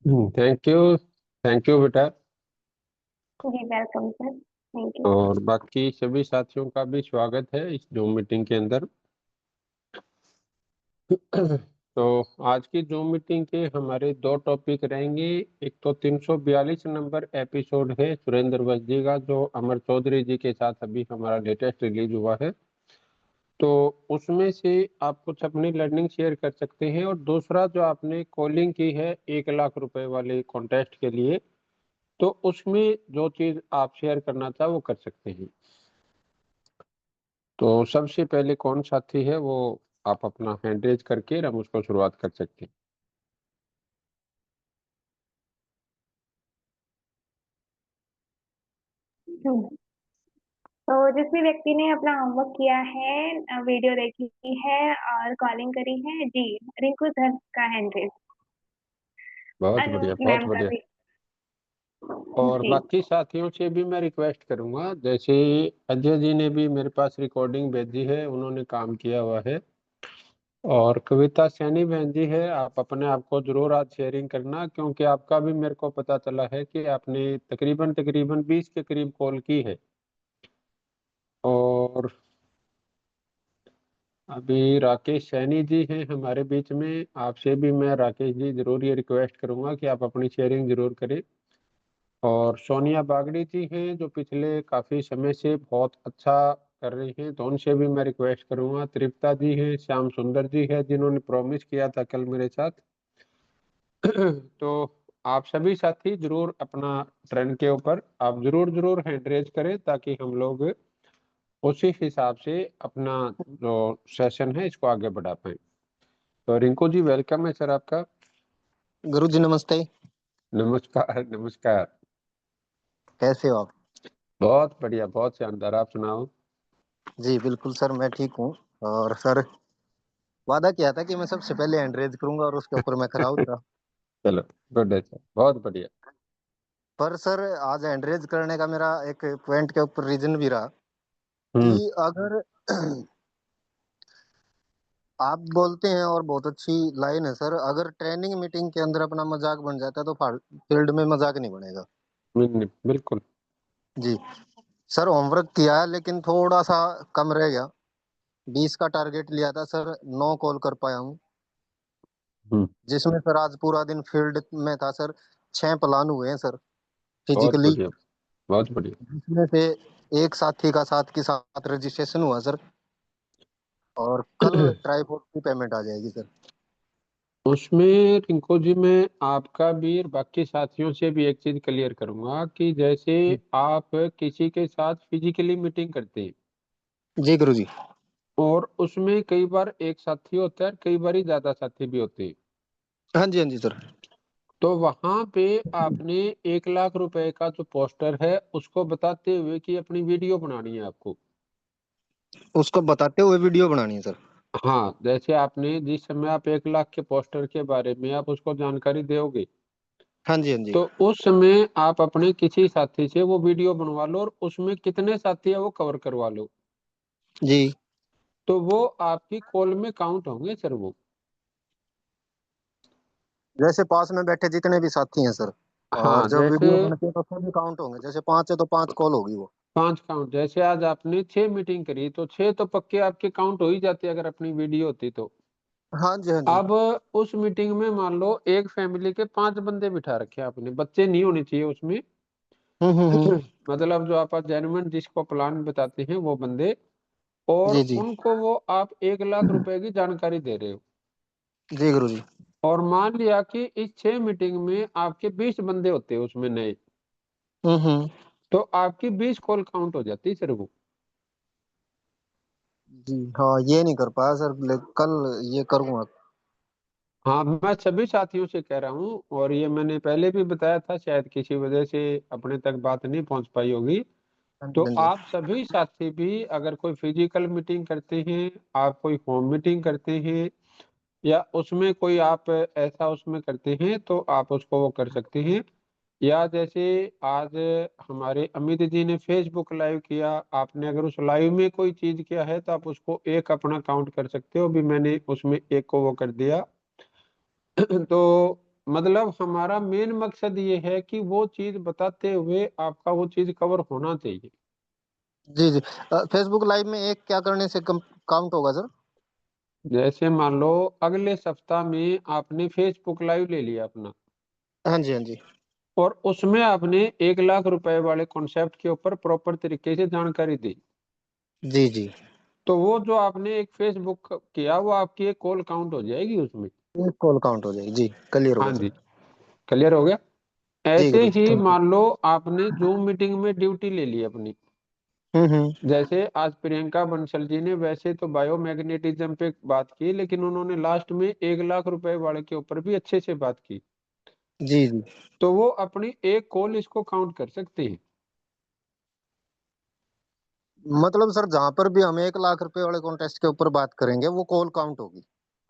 Thank you बेटा। जी welcome sir, thank you. और बाकी सभी साथियों का भी स्वागत है इस जूम मीटिंग के अंदर। तो आज की जूम मीटिंग के हमारे दो टॉपिक रहेंगे। एक तो 342 नंबर एपिसोड है सुरेंद्र वंश जी का, जो अमर चौधरी जी के साथ अभी हमारा लेटेस्ट रिलीज हुआ है। तो उसमें से आप कुछ अपनी लर्निंग शेयर कर सकते हैं, और दूसरा जो आपने कॉलिंग की है 1 लाख रुपए वाले कॉन्टेस्ट के लिए, तो उसमें जो चीज आप शेयर करना चाहो वो कर सकते हैं। तो सबसे पहले कौन साथी है वो आप अपना हैंड रेज करके हम उसको शुरुआत कर सकते हैं। हम्म, तो जिस भी व्यक्ति ने अपना होमवर्क किया है, वीडियो देखी है और कॉलिंग करी है जी, रिंकू सर का हैंड रेज। बहुत अनु बढ़िया, बहुत मैम का बढ़िया। भी। और जी। बाकी साथियों से भी मैं रिक्वेस्ट करूंगा, जैसे अजय जी ने भी मेरे पास रिकॉर्डिंग भेजी है, उन्होंने काम किया हुआ है। और कविता सैनी बहन जी है, आप अपने आप को जरूर आज शेयरिंग करना, क्योंकि आपका भी मेरे को पता चला है कि आपने तकरीबन तकरीबन 20 के करीब कॉल की है। और अभी राकेश सैनी जी हैं हमारे बीच में, आपसे भी मैं राकेश जी जरूर ये रिक्वेस्ट करूंगा कि आप अपनी शेयरिंग जरूर करें। और सोनिया बागड़ी जी हैं जो पिछले काफी समय से बहुत अच्छा कर रही हैं, तो उनसे भी मैं रिक्वेस्ट करूंगा। तृप्ता जी हैं, श्याम सुंदर जी है जिन्होंने प्रॉमिस किया था कल मेरे साथ। तो आप सभी साथी जरूर अपना ट्रेंड के ऊपर आप जरूर जरूर हैंड रेज करें, ताकि हम लोग उसी हिसाब से अपना जो सेशन है इसको आगे बढ़ा पाए। तो रिंकू जी वेलकम है सर आपका। गुरु जी नमस्ते। नमस्कार नमस्कार। कैसे हो आप? बहुत बढ़िया, बहुत शानदार, आप सुनाओ। जी बिल्कुल सर, मैं ठीक हूँ। और सर, वादा किया था कि मैं सबसे पहले हैंड रेज करूंगा और उसके ऊपर मैं खरा उतरा। चलो, गुड है सर, बहुत बढ़िया। पर सर, आज हैंड रेज करने का मेरा एक पॉइंट के ऊपर रीजन भी रहा हम्म। कि अगर आप बोलते हैं और बहुत अच्छी लाइन है सर, अगर ट्रेनिंग मीटिंग के अंदर अपना मजाक बन जाता है तो फील्ड में मजाक नहीं बनेगा। बिल्कुल। जी सर, होमवर्क किया है लेकिन थोड़ा सा कम रह गया। 20 का टारगेट लिया था सर, 9 कॉल कर पाया हूँ। हम्म। जिसमें सर आज पूरा दिन फील्ड में था सर। 6 प्लान हुए हैं सर बहुत फिजिकली। बढ़िया, बहुत बढ़िया। जिसमें से एक साथी का साथ के साथ रजिस्ट्रेशन हुआ सर। और कल ट्राईपोर्ट की पेमेंट आ जाएगी सर। उसमें रिंकू जी मैं आपका भी और बाकी साथियों से भी एक चीज क्लियर करूंगा कि जैसे आप किसी के साथ फिजिकली मीटिंग करते हैं, जी गुरु जी। और उसमें कई बार एक साथी होता है, कई बार ही ज्यादा साथी भी होते हैं। हाँ जी, हाँ जी सर। तो वहां पे आपने 1 लाख रुपए का जो पोस्टर है उसको बताते हुए कि अपनी वीडियो बनानी है आपको। उसको बताते हुए वीडियो बनानी है सर। हाँ, जैसे आपने जिस समय आप 1 लाख के पोस्टर के बारे में आप उसको जानकारी दोगे, हाँ जी, हाँ जी। तो उस समय आप अपने किसी साथी से वो वीडियो बनवा लो, और उसमें कितने साथी है वो कवर करवा लो। जी। तो वो आपकी कॉल में काउंट होंगे सर वो। जैसे पास में बैठे जितने भी साथी हैं सर, और हाँ, जब जैसे वीडियो बनती है तो सभी काउंट होंगे। जैसे 5 है तो 5 कॉल होगी वो। 5 काउंट, जैसे आज आपने 6 मीटिंग करी तो 6 तो पक्के आपके काउंट हो ही जाते अगर अपनी वीडियो होती तो। हाँ जी, हाँ जी। अब उस मीटिंग में मान लो एक फैमिली के 5 बंदे बिठा रखे आपने, बच्चे नहीं होने चाहिए उसमें। हम्म। मतलब जो आप जेन्युइन जिसको प्लान बताते हैं वो बंदे, और जी जी। उनको वो आप 1 लाख रुपए की जानकारी दे रहे हो। जी गुरु जी। और मान लिया कि इस 6 मीटिंग में आपके 20 बंदे होते हैं उसमें नए, हम्म। तो आपकी 20 कॉल काउंट हो जाती है सर वो। जी हाँ, ये नहीं कर पाया सर, कल ये करूँगा। हाँ, मैं सभी साथियों से कह रहा हूँ, और ये मैंने पहले भी बताया था, शायद किसी वजह से अपने तक बात नहीं पहुंच पाई होगी। हाँ तो जी, हाँ जी। आप सभी साथी भी अगर कोई फिजिकल मीटिंग करते हैं, आप कोई होम मीटिंग करते हैं, या उसमें कोई आप ऐसा उसमें करते हैं, तो आप उसको वो कर सकते हैं। या जैसे आज हमारे अमित जी ने फेसबुक लाइव किया, आपने अगर उस लाइव में कोई चीज किया है तो आप उसको एक अपना काउंट कर सकते हो। भी मैंने उसमें एक को वो कर दिया। तो मतलब हमारा मेन मकसद ये है कि वो चीज बताते हुए आपका वो चीज कवर होना चाहिए। जी जी। फेसबुक लाइव में एक क्या करने से काउंट होगा सर? जैसे मान लो अगले सप्ताह में आपने फेसबुक लाइव ले लिया अपना, हाँ जी हाँ जी। और उसमें आपने 1 लाख रुपए वाले कॉन्सेप्ट के ऊपर प्रॉपर तरीके से जानकारी दी, जी जी। तो वो जो आपने एक फेसबुक किया वो आपकी एक कॉल काउंट हो जाएगी उसमें। एक कॉल काउंट हो जाएगी जी, क्लियर हो हाँ गया जी, सर। क्लियर हो गया। जी ऐसे गुरु जी, ही थैंक यू। मान लो आपने जूम मीटिंग में ड्यूटी ले ली अपनी, हम्म। जैसे आज प्रियंका बंसल जी ने वैसे तो बायोमैग्नेटिज्म पे बात की, लेकिन उन्होंने लास्ट में 1 लाख रुपए वाले के ऊपर भी अच्छे से बात की, जी जी। तो वो अपनी एक कॉल इसको काउंट कर सकते हैं। मतलब सर जहां पर भी हम 1 लाख रुपए वाले कॉन्टेस्ट के ऊपर बात करेंगे वो कॉल काउंट होगी?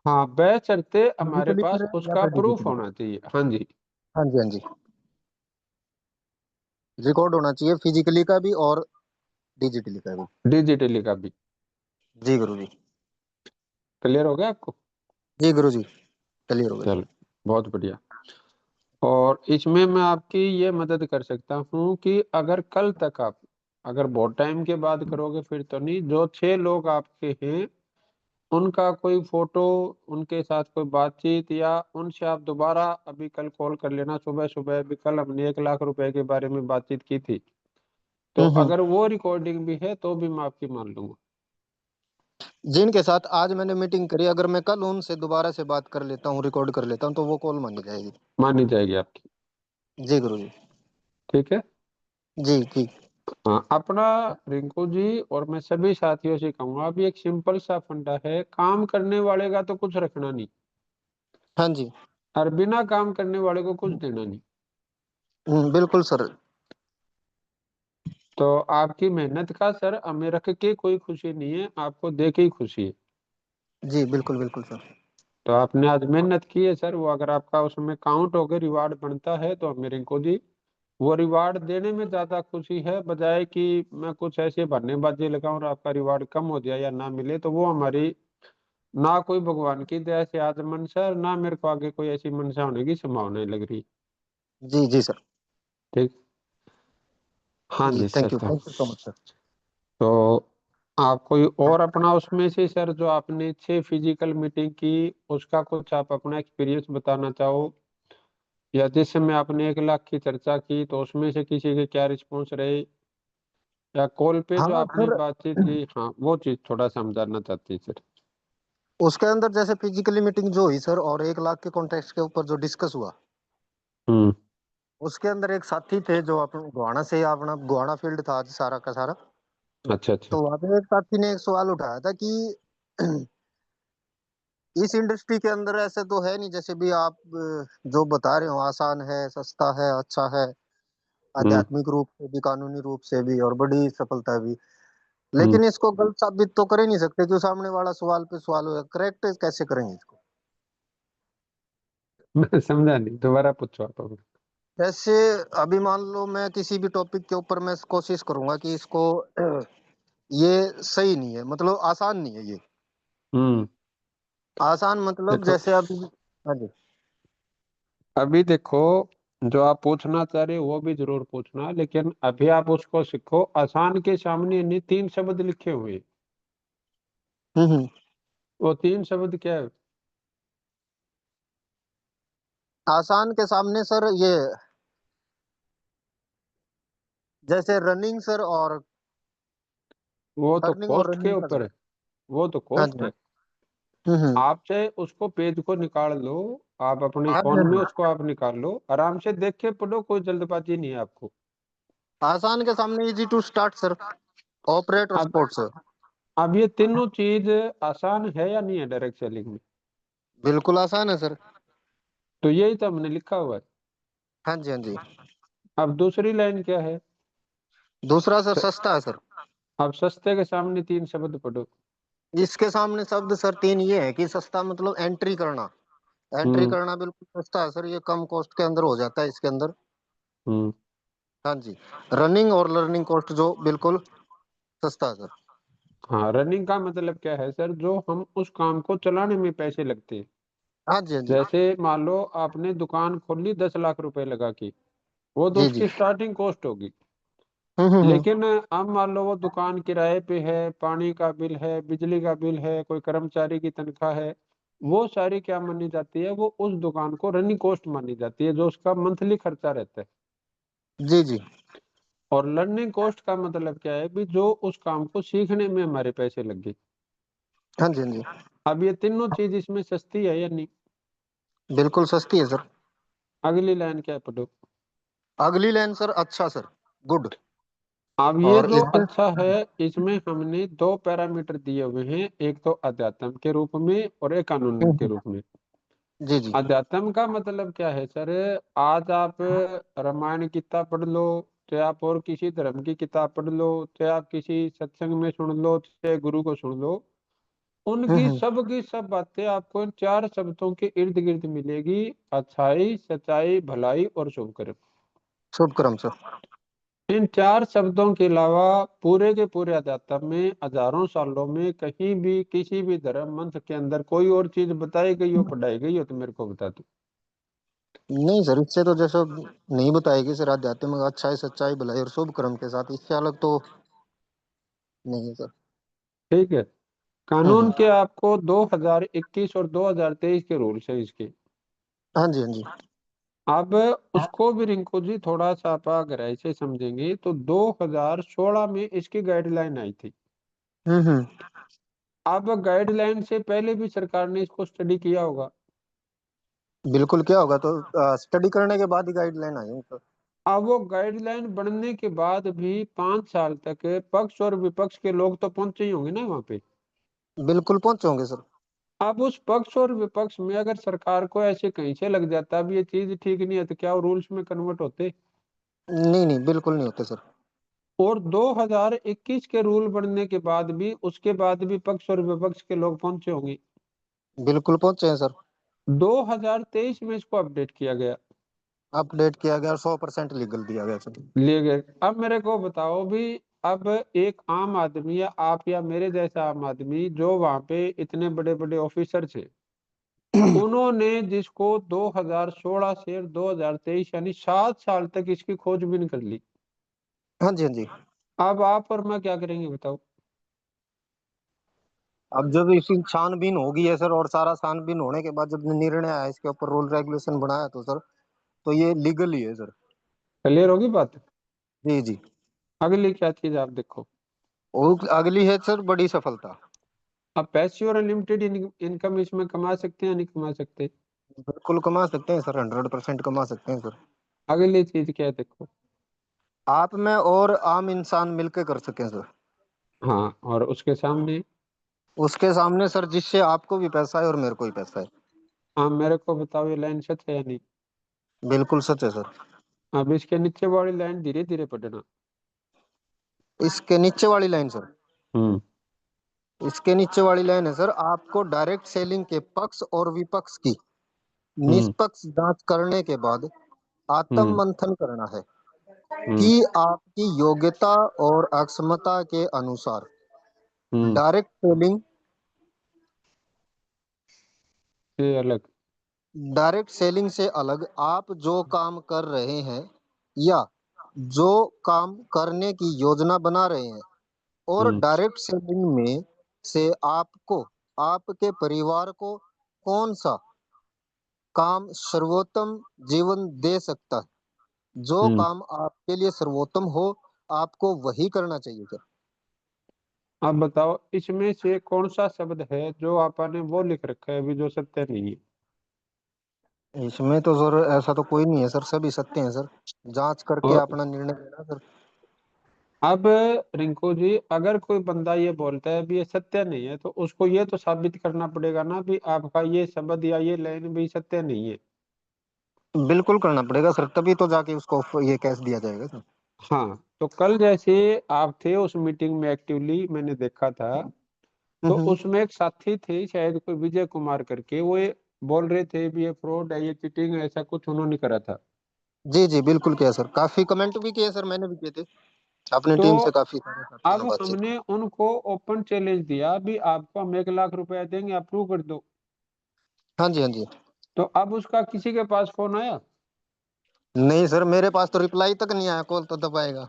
हाँ, बशर्ते हमारे फिजिकली पास करें या उसका फिर प्रूफ डिजिटली? होना चाहिए। हाँ जी, हाँ जी हाँ जी। रिकॉर्ड होना चाहिए फिजिकली का भी और डिजिटली का भी। डिजिटली का भी। जी गुरु जी। क्लियर हो गया आपको? जी गुरु जी, क्लियर हो गया चलो, सर। बहुत बढ़िया। और इसमें मैं आपकी ये मदद कर सकता हूँ कि अगर कल तक आप, अगर बहुत टाइम के बाद करोगे फिर तो नहीं, जो 6 लोग आपके हैं उनका कोई फोटो, उनके साथ कोई बातचीत, या उनसे आप दोबारा अभी कल कॉल कर लेना सुबह सुबह। अभी कल हमने 1 लाख रुपए के बारे में बातचीत की थी, तो हम्म। अगर वो रिकॉर्डिंग भी है तो भी मैं आपकी मान लूंगा। जिनके साथ आज मैंने मीटिंग करी, अगर मैं कल उनसे दोबारा से बात कर लेता हूँ, रिकॉर्ड कर लेता हूँ, तो वो कॉल मानी जाएगी? मानी जाएगी आपकी। जी गुरु जी। ठीक है। जी जी। हाँ, अपना रिंकू जी, और मैं सभी साथियों से कहूंगा, अभी एक सिंपल सा फंडा है, काम करने वाले का तो कुछ रखना नहीं, हाँ जी। और बिना काम करने वाले को कुछ देना नहीं। बिल्कुल सर। तो आपकी मेहनत का सर हमें रख के कोई खुशी नहीं है, आपको दे के ही खुशी है। जी बिल्कुल बिल्कुल सर। तो आपने आज मेहनत की है सर, वो अगर आपका उसमें काउंट होकर रिवार्ड बनता है तो हमें रिंकू जी वो रिवार्ड देने में ज्यादा खुशी है, बजाय कि मैं कुछ ऐसे बहानेबाजी लगाऊं और आपका रिवार्ड कम हो जाए या ना मिले। तो वो हमारी ना कोई भगवान की दया से आज मनसा, और ना मेरे को आगे कोई ऐसी मनसा होने की संभावना लग रही। जी जी सर। ठीक। हाँ जी जी thank sir. You, thank you so much sir. तो आप कोई और अपना उसमें से सर, जो आपने 6 फिजिकल मीटिंग की, उसका कुछ आप अपना एक्सपीरियंस बताना चाहो, या जिस समय आपने 1 लाख की चर्चा की तो उसमें से किसी के क्या रिस्पॉन्स रहे, या कॉल पे जो हाँ आपने सर। बातचीत की, हाँ वो चीज थोड़ा सा हम जानना चाहते हैं सर। उसके अंदर जैसे फिजिकली मीटिंग जो हुई सर, और 1 लाख के कॉन्टेस्ट के ऊपर जो डिस्कस हुआ, हम्म। उसके अंदर एक साथी थे जो अपन गोहाना से, अपना गोहाना फील्ड था आज सारा का सारा। अच्छा अच्छा। तो वहां पे एक साथी ने एक सवाल उठाया था कि इस इंडस्ट्री के अंदर ऐसे तो है नहीं, जैसे भी आप जो बता रहे हो आसान है, सस्ता है, अच्छा है, हम्म आध्यात्मिक रूप से भी, कानूनी रूप से भी, और बड़ी सफलता भी। हम्म। लेकिन इसको गलत साबित तो कर ही नहीं सकते, क्यों सामने वाला सवाल पे सवाल हो, करेक्ट कैसे करेंगे इसको? मैं समझा नहीं, दोबारा पूछो आप अब। जैसे अभी मान लो मैं किसी भी टॉपिक के ऊपर मैं कोशिश करूंगा कि इसको ये सही नहीं है, मतलब आसान नहीं है ये। हम्म। आसान मतलब देखो, जैसे अभी। हाँ जी। अभी देखो, जो आप पूछना चाह रहे हो वो भी जरूर पूछना, लेकिन अभी आप उसको सीखो। आसान के सामने नहीं 3 शब्द लिखे हुए हैं। हम्म। वो 3 शब्द क्या है? आसान के सामने सर ये, जैसे रनिंग सर, और वो तो अर्निंग और कॉस्ट के रनिंग का ऊपर सर। है। वो तो हाँ कॉस्ट जी। है। हम्म। आप चाहे उसको पेज को निकाल लो, आप अपने हाँ जी फोन हाँ में जी। उसको आप निकाल लो, आराम से देख के पढ़ो, कोई जल्दबाजी नहीं है आपको। आसान के सामने easy to start sir, operate और अब सपोर्ट सर। अब ये तीनों चीज आसान है या नहीं है डायरेक्ट सेलिंग में? बिल्कुल आसान है सर। तो यही तो हमने लिखा हुआ है। हाँ जी हाँ जी। अब दूसरी लाइन क्या है? दूसरा सर स- सस्ता है सर। अब सस्ते के सामने 3 शब्द पढ़ो। इसके सामने शब्द सर तीन ये है कि सस्ता मतलब एंट्री करना। एंट्री हम्म करना बिल्कुल सस्ता है सर, ये कम कॉस्ट के अंदर हो जाता है इसके अंदर। हम्म। हाँ जी। रनिंग और लर्निंग कॉस्ट जो बिल्कुल सस्ता है सर। हाँ, रनिंग का मतलब क्या है सर? जो हम उस काम को चलाने में पैसे लगते हैं। हाँ जी, हाँ जी। जैसे मान लो आपने दुकान खोली 10 लाख रुपए लगा के, वो तो जी, जी। उसकी स्टार्टिंग कॉस्ट होगी। हुँ। लेकिन अब मान लो वो दुकान किराए पे है, पानी का बिल है, बिजली का बिल है, कोई कर्मचारी की तनख्वाह है, वो सारी क्या मानी जाती है, वो उस दुकान को रनिंग कॉस्ट मानी जाती है, जो उसका मंथली खर्चा रहता है। जी, जी। और लर्निंग कॉस्ट का मतलब क्या है भी, जो उस काम को सीखने में हमारे पैसे लग गए। हाँ जी, हाँ जी। अब ये तीनों चीज इसमें सस्ती है या नहीं? बिल्कुल सस्ती है सर। अगली लाइन क्या है, पढ़ो। अगली लाइन सर, अच्छा सर, गुड। अब ये और जो इसमें अच्छा है, इसमें हमने दो पैरामीटर दिए हुए हैं, एक तो अध्यात्म के रूप में और एक कानून के हुँ। रूप में। जी, जी। अध्यात्म का मतलब क्या है सर? आज आप रामायण की किताब पढ़ लो, चाहे आप और किसी धर्म की किताब पढ़ लो, चाहे आप किसी सत्संग में सुन लो, चाहे गुरु को सुन लो, हुँ, उनकी हुँ। सब की सब बातें आपको इन चार शब्दों के इर्द गिर्द मिलेगी: अच्छाई, सच्चाई, भलाई और शुभ कर्म। शुभ कर्म सर। इन चार शब्दों के अलावा पूरे के पूरे अध्यात्म में हजारों सालों में कहीं भी किसी भी धर्म मंत्र के अंदर कोई और चीज बताई गई हो, पढ़ाई गई हो, तो मेरे को बता दो। नहीं सर, इससे तो जैसे नहीं बताएगी सर, आध्यात्म में अच्छाई, सच्चाई, भलाई और शुभ कर्म के साथ, इससे अलग तो नहीं है सर। ठीक है। हुँ, कानून हुँ। के आपको 2021 और 2023 के रूल्स हैं इसके। हाँ जी, हाँ जी। अब उसको भी रिंकू जी थोड़ा सा आप अगर ऐसे समझेंगे तो 2016 में इसकी गाइडलाइन आई थी। हुँ, हुँ। अब गाइडलाइन से पहले भी सरकार ने इसको स्टडी किया होगा। बिल्कुल, क्या होगा तो स्टडी करने के बाद ही गाइडलाइन आई है सर। अब वो गाइडलाइन बनने के बाद भी 5 साल तक पक्ष और विपक्ष के लोग तो पहुंचे ही होंगे ना वहां पे। बिल्कुल पहुँचे होंगे सर। अब उस पक्ष और विपक्ष में अगर सरकार को ऐसे कहीं से लग जाता अब ये चीज ठीक नहीं है, तो क्या वो रूल्स में कन्वर्ट होते? नहीं, नहीं, बिल्कुल नहीं होते सर। और 2021 के रूल बनने के बाद भी, उसके बाद भी पक्ष और विपक्ष के लोग पहुंचे होंगे। बिल्कुल पहुँचे हैं सर। 2023 में इसको अपडेट किया गया, अपडेट किया गया और 100% लीगल दिया गया सर। लिए गए। अब मेरे को बताओ भी, अब एक आम आदमी या आप या मेरे जैसा आम आदमी जो वहां पे इतने बड़े बड़े ऑफिसर थे, उन्होंने जिसको 2016 से 2023 यानी 7 साल तक इसकी खोजबीन कर ली, हाँ जी, हाँ जी। अब आप और मैं क्या करेंगे बताओ? अब जब इसकी छानबीन होगी है सर, और सारा छानबीन होने के बाद जब निर्णय आया, इसके ऊपर रूल रेगुलेशन बनाया, तो सर तो ये लीगल ही है सर। क्लियर होगी बात? जी, जी। अगली क्या चीज आप देखो। और अगली है सर, बड़ी सफलता। आप पैसिव और अनलिमिटेड इनकम इसमें कमा सकते हैं या नहीं कमा सकते? बिल्कुल कमा सकते हैं सर, 100% कमा सकते हैं सर। अगली चीज क्या है देखो। आप में और आम इंसान मिलके कर सकें सर। हाँ, और उसके सामने? उसके सामने सर, जिससे आपको भी पैसा है और मेरे को भी पैसा है। हाँ, मेरे को बताओ ये लाइन सच है या नहीं? बिल्कुल सच है सर। अब इसके नीचे वाली लाइन धीरे धीरे पढ़ना। इसके नीचे वाली लाइन सर, हम्म। इसके नीचे वाली लाइन है सर, आपको डायरेक्ट सेलिंग के पक्ष और विपक्ष की हम्म। निष्पक्ष जांच करने के बाद आत्म हम्म। मंथन करना है हम्म। कि आपकी योग्यता और अक्षमता के अनुसार हम्म। डायरेक्ट सेलिंग, ये अलग। से अलग आप जो काम कर रहे हैं या जो काम करने की योजना बना रहे हैं, और हम्म। डायरेक्ट सेलिंग में से आपको, आपके परिवार को कौन सा काम सर्वोत्तम जीवन दे सकता है, जो हम्म। काम आपके लिए सर्वोत्तम हो, आपको वही करना चाहिए सर। अब बताओ इसमें से कौन सा शब्द है जो आपने वो लिख रखा है अभी जो सत्य नहीं है? इसमें तो सर ऐसा तो कोई नहीं है सर, सभी सत्य हैं सर। जांच करके और अपना निर्णय लेना सर। अब रिंकू जी, अगर कोई बंदा ये बोलता है भी ये सत्य नहीं है, तो उसको ये तो साबित करना पड़ेगा ना भी आपका ये शब्द या ये लाइन भी सत्य नहीं है। बिल्कुल करना पड़ेगा सर, तभी तो जाके उसको ये कैश दिया जाएगा सर। हाँ, तो कल जैसे आप थे उस मीटिंग में एक्टिवली मैंने देखा था, तो हम्म। उसमें एक साथी थे शायद कोई विजय कुमार करके, वो ये बोल रहे थे भी ये फ्रॉड है, ये चीटिंग है, ऐसा कुछ उन्होंने करा था। जी, जी, बिल्कुल किया सर, काफी कमेंट भी किए सर, मैंने भी किए थे अपनी तो टीम से, काफी सारे साथियों अब ने बातचीत की। हमने उनको ओपन चैलेंज दिया भी आपको हम 1 लाख रुपया देंगे, अप्रूव कर दो। हाँ जी, हाँ जी। तो अब उसका किसी के पास फोन आया? नहीं सर, मेरे पास तो रिप्लाई तक नहीं आया, कॉल तो दब आएगा।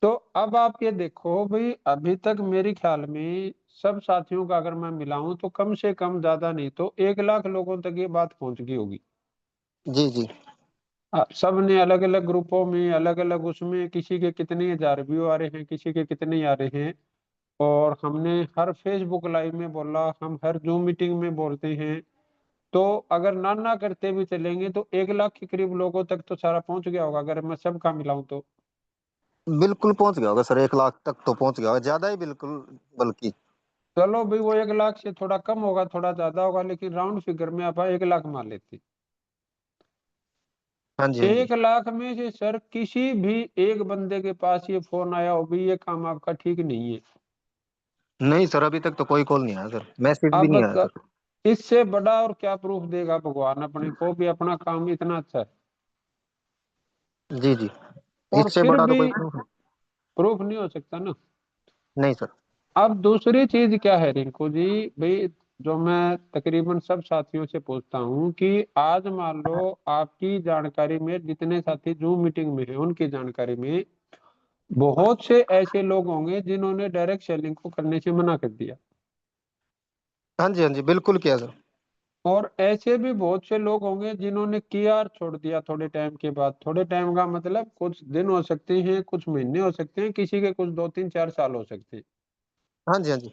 तो अब आप ये देखो भाई, अभी तक मेरे ख्याल में सब साथियों का अगर मैं मिलाऊं तो कम से कम, ज्यादा नहीं तो 1 लाख लोगों तक ये बात पहुंच गई होगी। जी जी। सब ने अलग अलग ग्रुपों में, अलग अलग उसमें, किसी के कितने हजार व्यू आ रहे हैं, किसी के कितने आ रहे हैं। और हमने हर फेसबुक लाइव में बोला, हम हर जूम मीटिंग में बोलते हैं। तो अगर ना ना करते भी चलेंगे तो 1 लाख के करीब लोगों तक तो सारा पहुंच गया होगा, अगर मैं सबका मिलाऊं तो। बिल्कुल पहुंच गया होगा सर, 1 लाख तक तो पहुंच गया होगा, ज्यादा ही बिल्कुल, बल्कि। चलो भाई, वो 1 लाख से थोड़ा कम होगा, थोड़ा ज्यादा होगा, लेकिन राउंड फिगर में आप 1 लाख मान लेते। हाँ जी, हाँ जी। 1 लाख में से सर किसी भी एक बंदे के पास ये फोन आया हो भी ये काम आपका ठीक नहीं है? नहीं सर, अभी तक तो कोई कॉल नहीं आया सर, मैसेज भी अब नहीं आया सर। इससे बड़ा और क्या प्रूफ देगा भगवान अपने को भी अपना काम इतना अच्छा है? जी जी। और इससे फिर बड़ा तो भी कोई प्रूफ नहीं। प्रूफ नहीं हो सकता ना। नहीं सर। अब दूसरी चीज क्या है रिंकू जी, भाई, जो मैं तकरीबन सब साथियों से पूछता हूँ कि आज मान लो आपकी जानकारी में जितने साथी जूम मीटिंग में हैं उनकी जानकारी में बहुत से ऐसे लोग होंगे जिन्होंने डायरेक्ट सेलिंग को करने से मना कर दिया। हाँ जी, हाँ जी, बिल्कुल किया सर। और ऐसे भी बहुत से लोग होंगे जिन्होंने किया और छोड़ दिया थोड़े टाइम के बाद। थोड़े टाइम का मतलब कुछ दिन हो सकते हैं, कुछ महीने हो सकते हैं, किसी के कुछ 2 3 4 साल हो सकते हैं। हाँ जी, हाँ जी,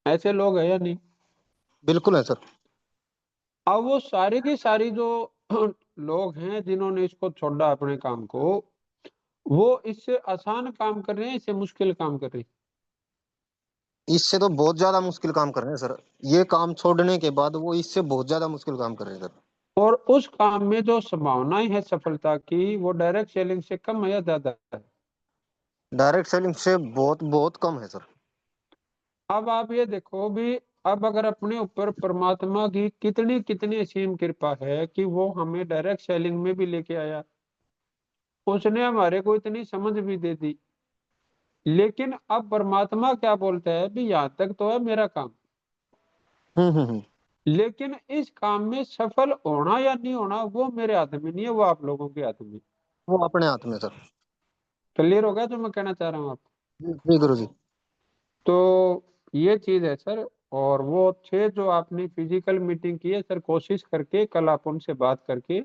ऐसे लोग है या नहीं? बिल्कुल है सर। अब वो सारी की सारी जो लोग हैं जिन्होंने इसको छोड़ा अपने काम को, वो इससे आसान काम कर रहे हैं, इससे मुश्किल काम कर रहे हैं? इससे तो बहुत ज्यादा मुश्किल काम कर रहे हैं सर। ये काम छोड़ने के बाद वो इससे बहुत ज्यादा मुश्किल काम कर रहे हैं सर। और उस काम में जो संभावनाएं है सफलता की, वो डायरेक्ट सेलिंग से कम है या ज्यादा है? डायरेक्ट सेलिंग से बहुत बहुत कम है सर। अब आप ये देखो भी, अब अगर अपने ऊपर परमात्मा की कितनी कितनी असीम कृपा है कि वो हमें डायरेक्ट सेलिंग में भी लेके आया, उसने हमारे को इतनी समझ भी दे दी। लेकिन अब परमात्मा क्या बोलता है भी, यहाँ तक तो है मेरा काम, हम्म। लेकिन इस काम में सफल होना या नहीं होना वो मेरे हाथ में नहीं है, वो आप लोगों के हाथ में है। वो अपने हाथ में सर। क्लियर हो गया जो मैं कहना चाह रहा हूँ आपको? जी जी गुरु जी। तो ये चीज है सर। और वो 6 जो आपने फिजिकल मीटिंग की है सर, कोशिश करके कल आप उनसे बात करके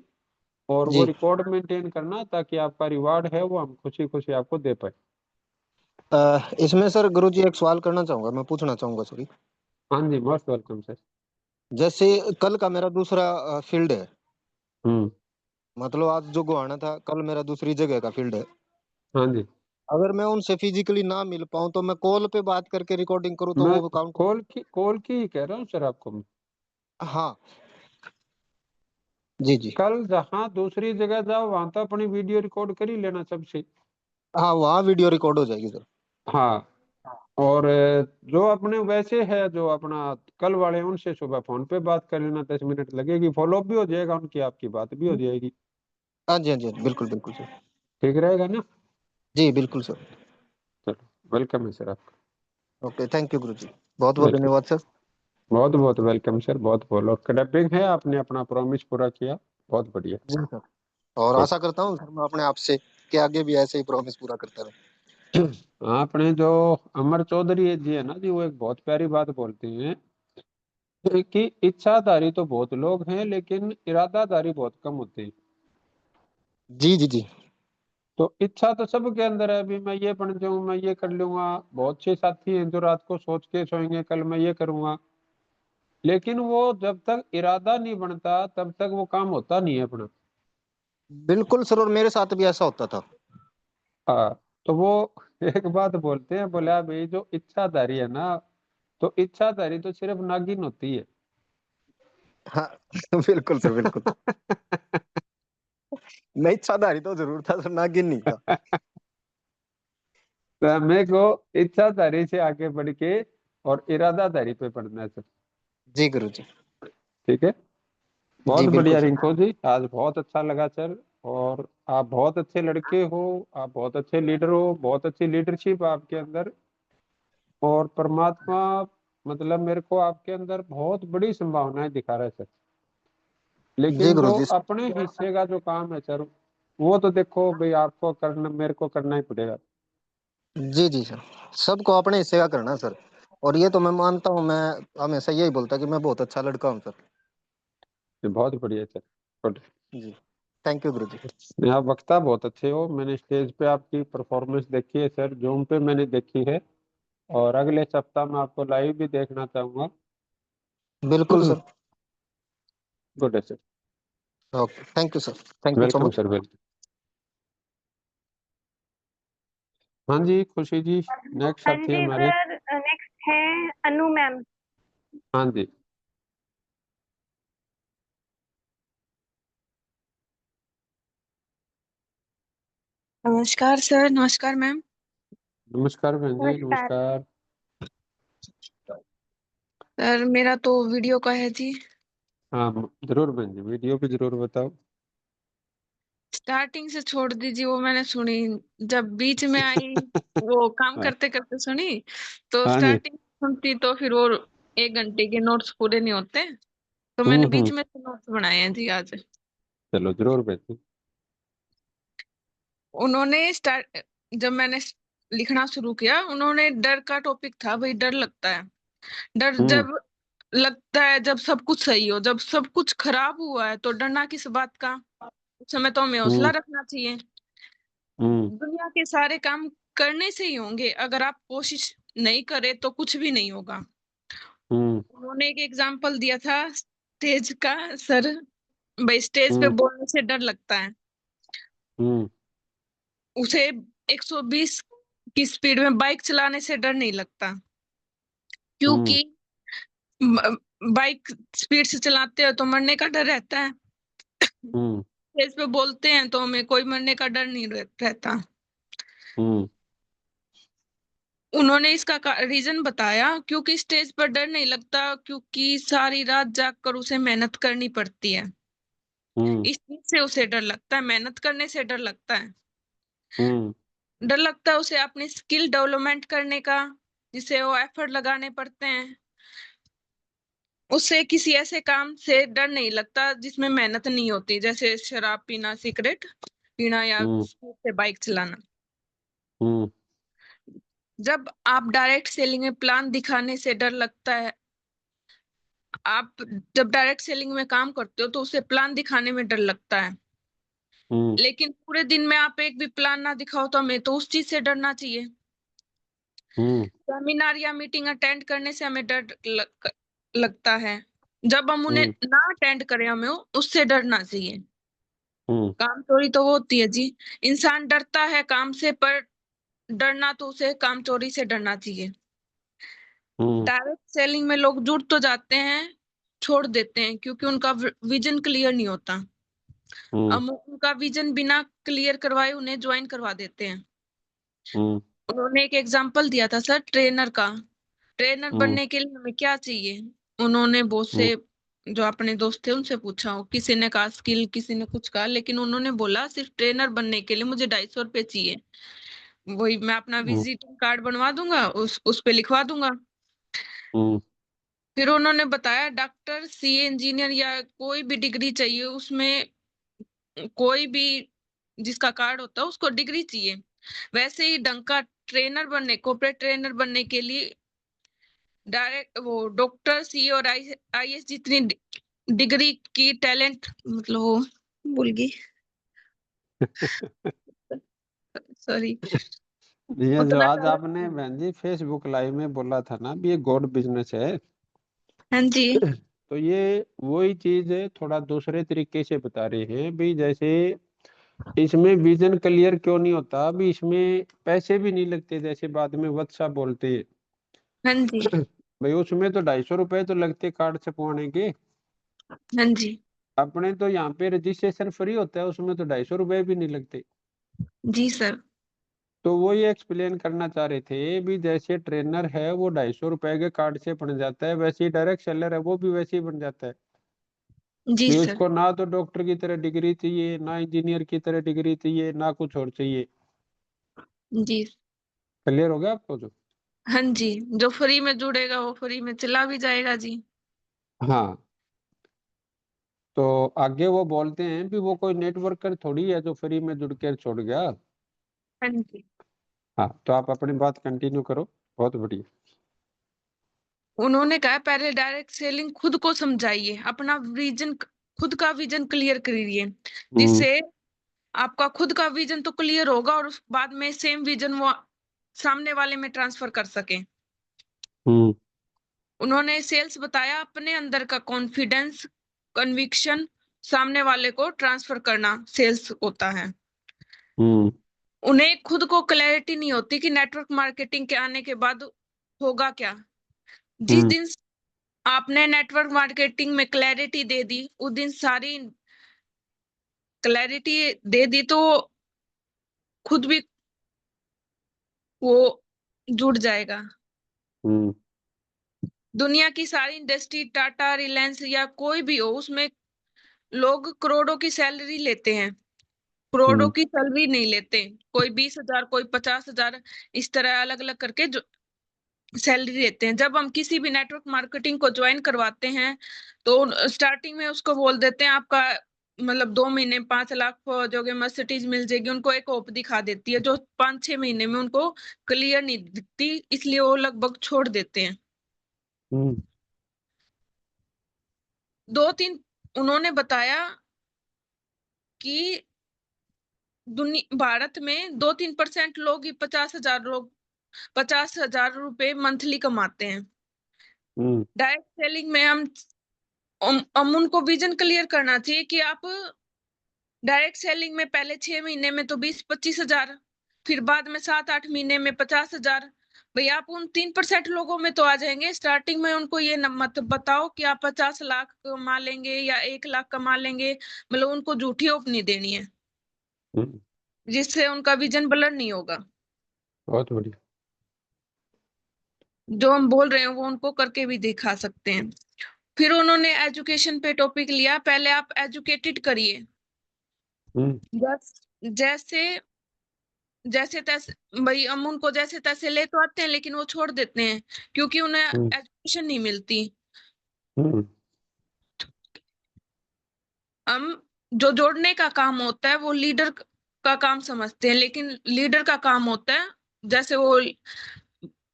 और वो जी। रिकॉर्ड मेंटेन करना, ताकि आपका रिवार्ड है वो हम खुशी खुशी आपको दे पाए। इसमें सर गुरु जी एक सवाल करना चाहूंगा, मैं पूछना चाहूंगा सॉरी। हाँ जी, मोस्ट वेलकम सर। जैसे कल का मेरा दूसरा फील्ड है। हम्म। मतलब आज जो गुआना था, कल मेरा दूसरी जगह का फील्ड है। हाँ जी। अगर मैं उनसे फिजिकली ना मिल पाऊँ तो मैं कॉल पे बात करके रिकॉर्डिंग करूँ तो मैं वो काउंट? कॉल की ही कह रहा हूँ सर आपको मैं। हाँ। जी जी। कल जहाँ दूसरी जगह जाओ वहां तो अपनी वीडियो रिकॉर्ड कर ही लेना सबसे। हाँ, वहाँ वीडियो रिकॉर्ड हो जाएगी सर। हाँ। और जो अपने वैसे है जो अपना कल वाले हैं, उनसे सुबह फोन पे बात कर लेना, 10 मिनट लगेगी, फॉलोअप भी हो जाएगा उनकी, आपकी बात भी हो जाएगी। हाँ जी, हाँ जी, हाँ जी, बिल्कुल बिल्कुल सर। ठीक रहेगा ना? जी बिल्कुल सर। चलो, वेलकम है सर आपका। ओके, थैंक यू गुरु जी। बहुत बहुत वेलकम। धन्यवाद सर। बहुत बहुत वेलकम सर, बहुत बहुत। और क्रैपिंग है, आपने अपना प्रॉमिस पूरा किया, बहुत बढ़िया। जी सर। और ठीक। आशा करता हूँ सर मैं अपने आप से कि आगे भी ऐसे ही प्रॉमिस पूरा करता रहूँ। आपने जो अमर चौधरी जी है ना जी, वो एक बहुत प्यारी बात बोलते हैं कि इच्छाधारी तो बहुत लोग हैं लेकिन इरादाधारी बहुत कम होते हैं। जी जी जी। तो इच्छा तो सबके अंदर है, अभी मैं ये बन जाऊं, मैं ये कर लूंगा। बहुत से साथी हैं जो रात को सोच के सोएंगे कल मैं ये करूंगा, लेकिन वो जब तक इरादा नहीं बनता तब तक वो काम होता नहीं है अपना। बिल्कुल सर, और मेरे साथ भी ऐसा होता था। हाँ। तो वो एक बात बोलते हैं, बोला भाई जो इच्छाधारी है ना, तो इच्छाधारी तो सिर्फ नागिन होती है। हाँ बिल्कुल सर, बिल्कुल। मैं इच्छाधारी तो जरूर था सर, नागिन नहीं था। तो मेरे को इच्छाधारी से आगे बढ़ के और इरादाधारी पे पढ़ना है सर। जी गुरु जी। ठीक है। जी बहुत बिल्कुल बढ़िया सर। रिंकू जी, आज बहुत अच्छा लगा सर। और आप बहुत अच्छे लड़के हो, आप बहुत अच्छे लीडर हो, बहुत अच्छी लीडरशिप आपके अंदर। और परमात्मा मतलब मेरे को आपके अंदर बहुत बड़ी संभावनाएं दिखा रहा है सर। जी लेकिन गुरु जो जी। अपने हिस्से का जो काम है सर, वो तो देखो भाई आपको करना, मेरे को करना ही पड़ेगा। जी जी सर, सबको अपने हिस्से का करना सर। और ये तो मैं मानता हूँ, मैं हमेशा यही बोलता कि मैं बहुत अच्छा लड़का हूँ सर। ये बहुत बढ़िया सर, गुड। जी, थैंक यू गुरु जी। नहीं, आप वक्ता बहुत अच्छे हो। मैंने स्टेज पे आपकी परफॉर्मेंस देखी है सर, जूम पे मैंने देखी है, और अगले सप्ताह मैं आपको लाइव भी देखना चाहूंगा। बिल्कुल सर। गुड है sir. Okay, thank you sir, thank you so welcome much. Sir, welcome. हाँ जी खुशी जी, नेक्स्ट हाँ साथी जी हमारे। सर, नेक्स्ट है अनु मैम। हाँ जी, नमस्कार सर। नमस्कार मैम। नमस्कार बहन जी, नमस्कार। नमस्कार। सर मेरा तो वीडियो का है जी। हाँ जरूर बहन जी, वीडियो भी जरूर बताओ। स्टार्टिंग से छोड़ दीजिए, वो मैंने सुनी। जब बीच में आई, वो काम हाँ करते करते सुनी, तो हाँ जी। स्टार्टिंग सुनती तो फिर वो 1 घंटे के नोट्स पूरे नहीं होते, तो मैंने बीच हम्म। में से नोट्स बनाए हैं जी आज। चलो जरूर बहन जी। उन्होंने स्टार्ट जब मैंने लिखना शुरू किया, उन्होंने डर का टॉपिक था, भाई डर लगता है। डर हम्म जब लगता है जब सब कुछ सही हो, जब सब कुछ खराब हुआ है तो डरना किस बात का। उस समय तो हमें हौसला हम्म रखना चाहिए। हम्म दुनिया के सारे काम करने से ही होंगे, अगर आप कोशिश नहीं करें तो कुछ भी नहीं होगा। हम्म उन्होंने एक एग्जाम्पल दिया था स्टेज का। सर, भाई स्टेज पे हम्म बोलने से डर लगता है, हम्म उसे 120 की स्पीड में बाइक चलाने से डर नहीं लगता, हम्म क्योंकि बाइक स्पीड से चलाते हो तो मरने का डर रहता है। हम्म स्टेज पे बोलते हैं तो हमें कोई मरने का डर नहीं रहता। हम्म उन्होंने इसका रीजन बताया, क्योंकि स्टेज पर डर नहीं लगता क्योंकि सारी रात जागकर उसे मेहनत करनी पड़ती है। हम्म इस चीज से उसे डर लगता है, मेहनत करने से डर लगता है। हम्म डर लगता है उसे अपनी स्किल डेवलपमेंट करने का, जिसे वो एफर्ट लगाने पड़ते हैं। उससे किसी ऐसे काम से डर नहीं लगता जिसमें मेहनत नहीं होती, जैसे शराब पीना, सिगरेट पीना, या हम्म स्पीड से बाइक चलाना। हम्म जब आप डायरेक्ट सेलिंग में प्लान दिखाने से डर लगता है, आप जब डायरेक्ट सेलिंग में काम करते हो तो उसे प्लान दिखाने में डर लगता है। हम्म लेकिन पूरे दिन में आप एक भी प्लान ना दिखाओ तो हमें तो उस चीज से डरना चाहिए। हम्म सेमिनार या मीटिंग अटेंड करने से हमें लगता है, जब हम उन्हें हम्म ना अटेंड करें हमें उससे डरना चाहिए। हम्म काम चोरी तो वो होती है जी। इंसान डरता है काम से, पर डरना तो उसे काम चोरी से डरना चाहिए। हम्म डायरेक्ट सेलिंग में लोग जुड़ तो जाते हैं, छोड़ देते हैं क्योंकि उनका विजन क्लियर नहीं होता। हम्म हम उनका विजन बिना क्लियर करवाए उन्हें ज्वाइन करवा देते हैं। हम्म उन्होंने एक एग्जांपल दिया था सर, ट्रेनर का। ट्रेनर हम्म बनने के लिए हमें क्या चाहिए। उन्होंने बहुत हम्म से जो अपने दोस्त थे उनसे पूछा, हो किसी ने कहा स्किल, किसी ने कुछ कहा, लेकिन उन्होंने बोला सिर्फ ट्रेनर बनने के लिए मुझे 250 रुपये चाहिए। वही मैं अपना हम्म विजिटिंग कार्ड बनवा दूंगा, उस पे लिखवा दूंगा। हम्म फिर उन्होंने बताया डॉक्टर, सीए, इंजीनियर या कोई भी डिग्री चाहिए, उसमें कोई भी जिसका कार्ड होता है उसको डिग्री चाहिए। वैसे ही ढंग का ट्रेनर बनने, कॉर्पोरेट ट्रेनर बनने के लिए डायरेक्ट वो डॉक्टर, सी और आईएएस जितनी डिग्री की टैलेंट, मतलब वो भूल गई, सॉरी, ये जो उतना आज टैलेंट। आपने बहन जी फेसबुक लाइव में बोला था ना, भी ये गॉड बिजनेस है। हाँ जी। तो ये वही चीज है, थोड़ा दूसरे तरीके से बता रहे हैं भी। जैसे इसमें विजन क्लियर क्यों नहीं होता, भी इसमें पैसे भी नहीं लगते, जैसे बाद में वत्सा बोलते हैं। हाँ जी। भाई उसमें तो 250 रुपए तो लगते कार्ड छपवाने के। हाँ जी। अपने तो यहाँ पे रजिस्ट्रेशन फ्री होता है, उसमें तो 250 रुपए भी नहीं लगते। जी सर। तो वो ये एक्सप्लेन करना चाह रहे थे भी, जैसे ट्रेनर है वो 250 रुपए के कार्ड से बन जाता है, वैसे ही डायरेक्ट सेलर है वो भी वैसे ही बन जाता है। जी भी सर। उसको ना तो डॉक्टर की तरह डिग्री चाहिए, ना इंजीनियर की तरह डिग्री चाहिए, ना कुछ और चाहिए। जी। क्लियर हो गया आपको जो। हाँ जी, जो फ्री में जुड़ेगा वो फ्री में चला भी जाएगा जी। हाँ, तो आगे वो बोलते हैं भी वो कोई नेटवर्कर थोड़ी है जो फ्री में जुड़ कर छोड़ गया। हाँ जी। हाँ, तो आप अपनी बात कंटिन्यू करो। बहुत बढ़िया। उन्होंने कहा पहले डायरेक्ट सेलिंग खुद को समझाइए, अपना विजन, खुद का विजन क्लियर करिए, जिससे आपका खुद का विजन तो क्लियर होगा और उस बाद में सेम विजन वो सामने वाले में ट्रांसफर कर सके। हम्म उन्होंने सेल्स बताया अपने अंदर का कॉन्फिडेंस, कन्विक्शन सामने वाले को ट्रांसफर करना सेल्स होता है। हम्म उन्हें खुद को क्लैरिटी नहीं होती कि नेटवर्क मार्केटिंग के आने के बाद होगा क्या। जिस हम्म दिन आपने नेटवर्क मार्केटिंग में क्लैरिटी दे दी, उस दिन सारी क्लैरिटी दे दी तो खुद भी वो जुड़ जाएगा। हम्म दुनिया की सारी इंडस्ट्री, टाटा, रिलायंस या कोई भी हो, उसमें लोग करोड़ों की सैलरी लेते हैं, करोड़ों हम्म की सैलरी नहीं लेते। कोई 20,000, कोई 50,000, इस तरह अलग अलग करके जो सैलरी लेते हैं। जब हम किसी भी नेटवर्क मार्केटिंग को ज्वाइन करवाते हैं तो स्टार्टिंग में उसको बोल देते हैं आपका मतलब 2 महीने 5 लाख हो जाओगे, मर्सिडीज मिल जाएगी। उनको एक होप दिखा देती है जो 5-6 महीने में उनको क्लियर नहीं दिखती, इसलिए वो लगभग छोड़ देते हैं। हम्म 2-3 उन्होंने बताया कि दुनिया भारत में 2-3% लोग ही 50,000 रुपए मंथली कमाते हैं। हम्म डायरेक्ट सेलिंग में हम उनको विजन क्लियर करना चाहिए कि आप डायरेक्ट सेलिंग में पहले 6 महीने में तो 20-25 हजार, फिर बाद में 7-8 महीने में 50,000। भाई आप उन 3% लोगों में तो आ जाएंगे। स्टार्टिंग में उनको ये मत बताओ कि आप 50 लाख कमा लेंगे या 1 लाख कमा लेंगे, मतलब उनको झूठी होप नहीं देनी है, हम्म, जिससे उनका विजन ब्लर नहीं होगा। बहुत बढ़िया। जो हम बोल रहे हैं वो उनको करके भी दिखा सकते हैं। फिर उन्होंने एजुकेशन पे टॉपिक लिया, पहले आप एजुकेटेड करिए। हम्म जैसे जैसे तैसे, भाई हम उनको जैसे तैसे ले तो आते हैं लेकिन वो छोड़ देते हैं क्योंकि उन्हें हम्म एजुकेशन नहीं मिलती। हम्म हम जो जोड़ने का काम होता है वो लीडर का काम समझते हैं, लेकिन लीडर का काम होता है, जैसे वो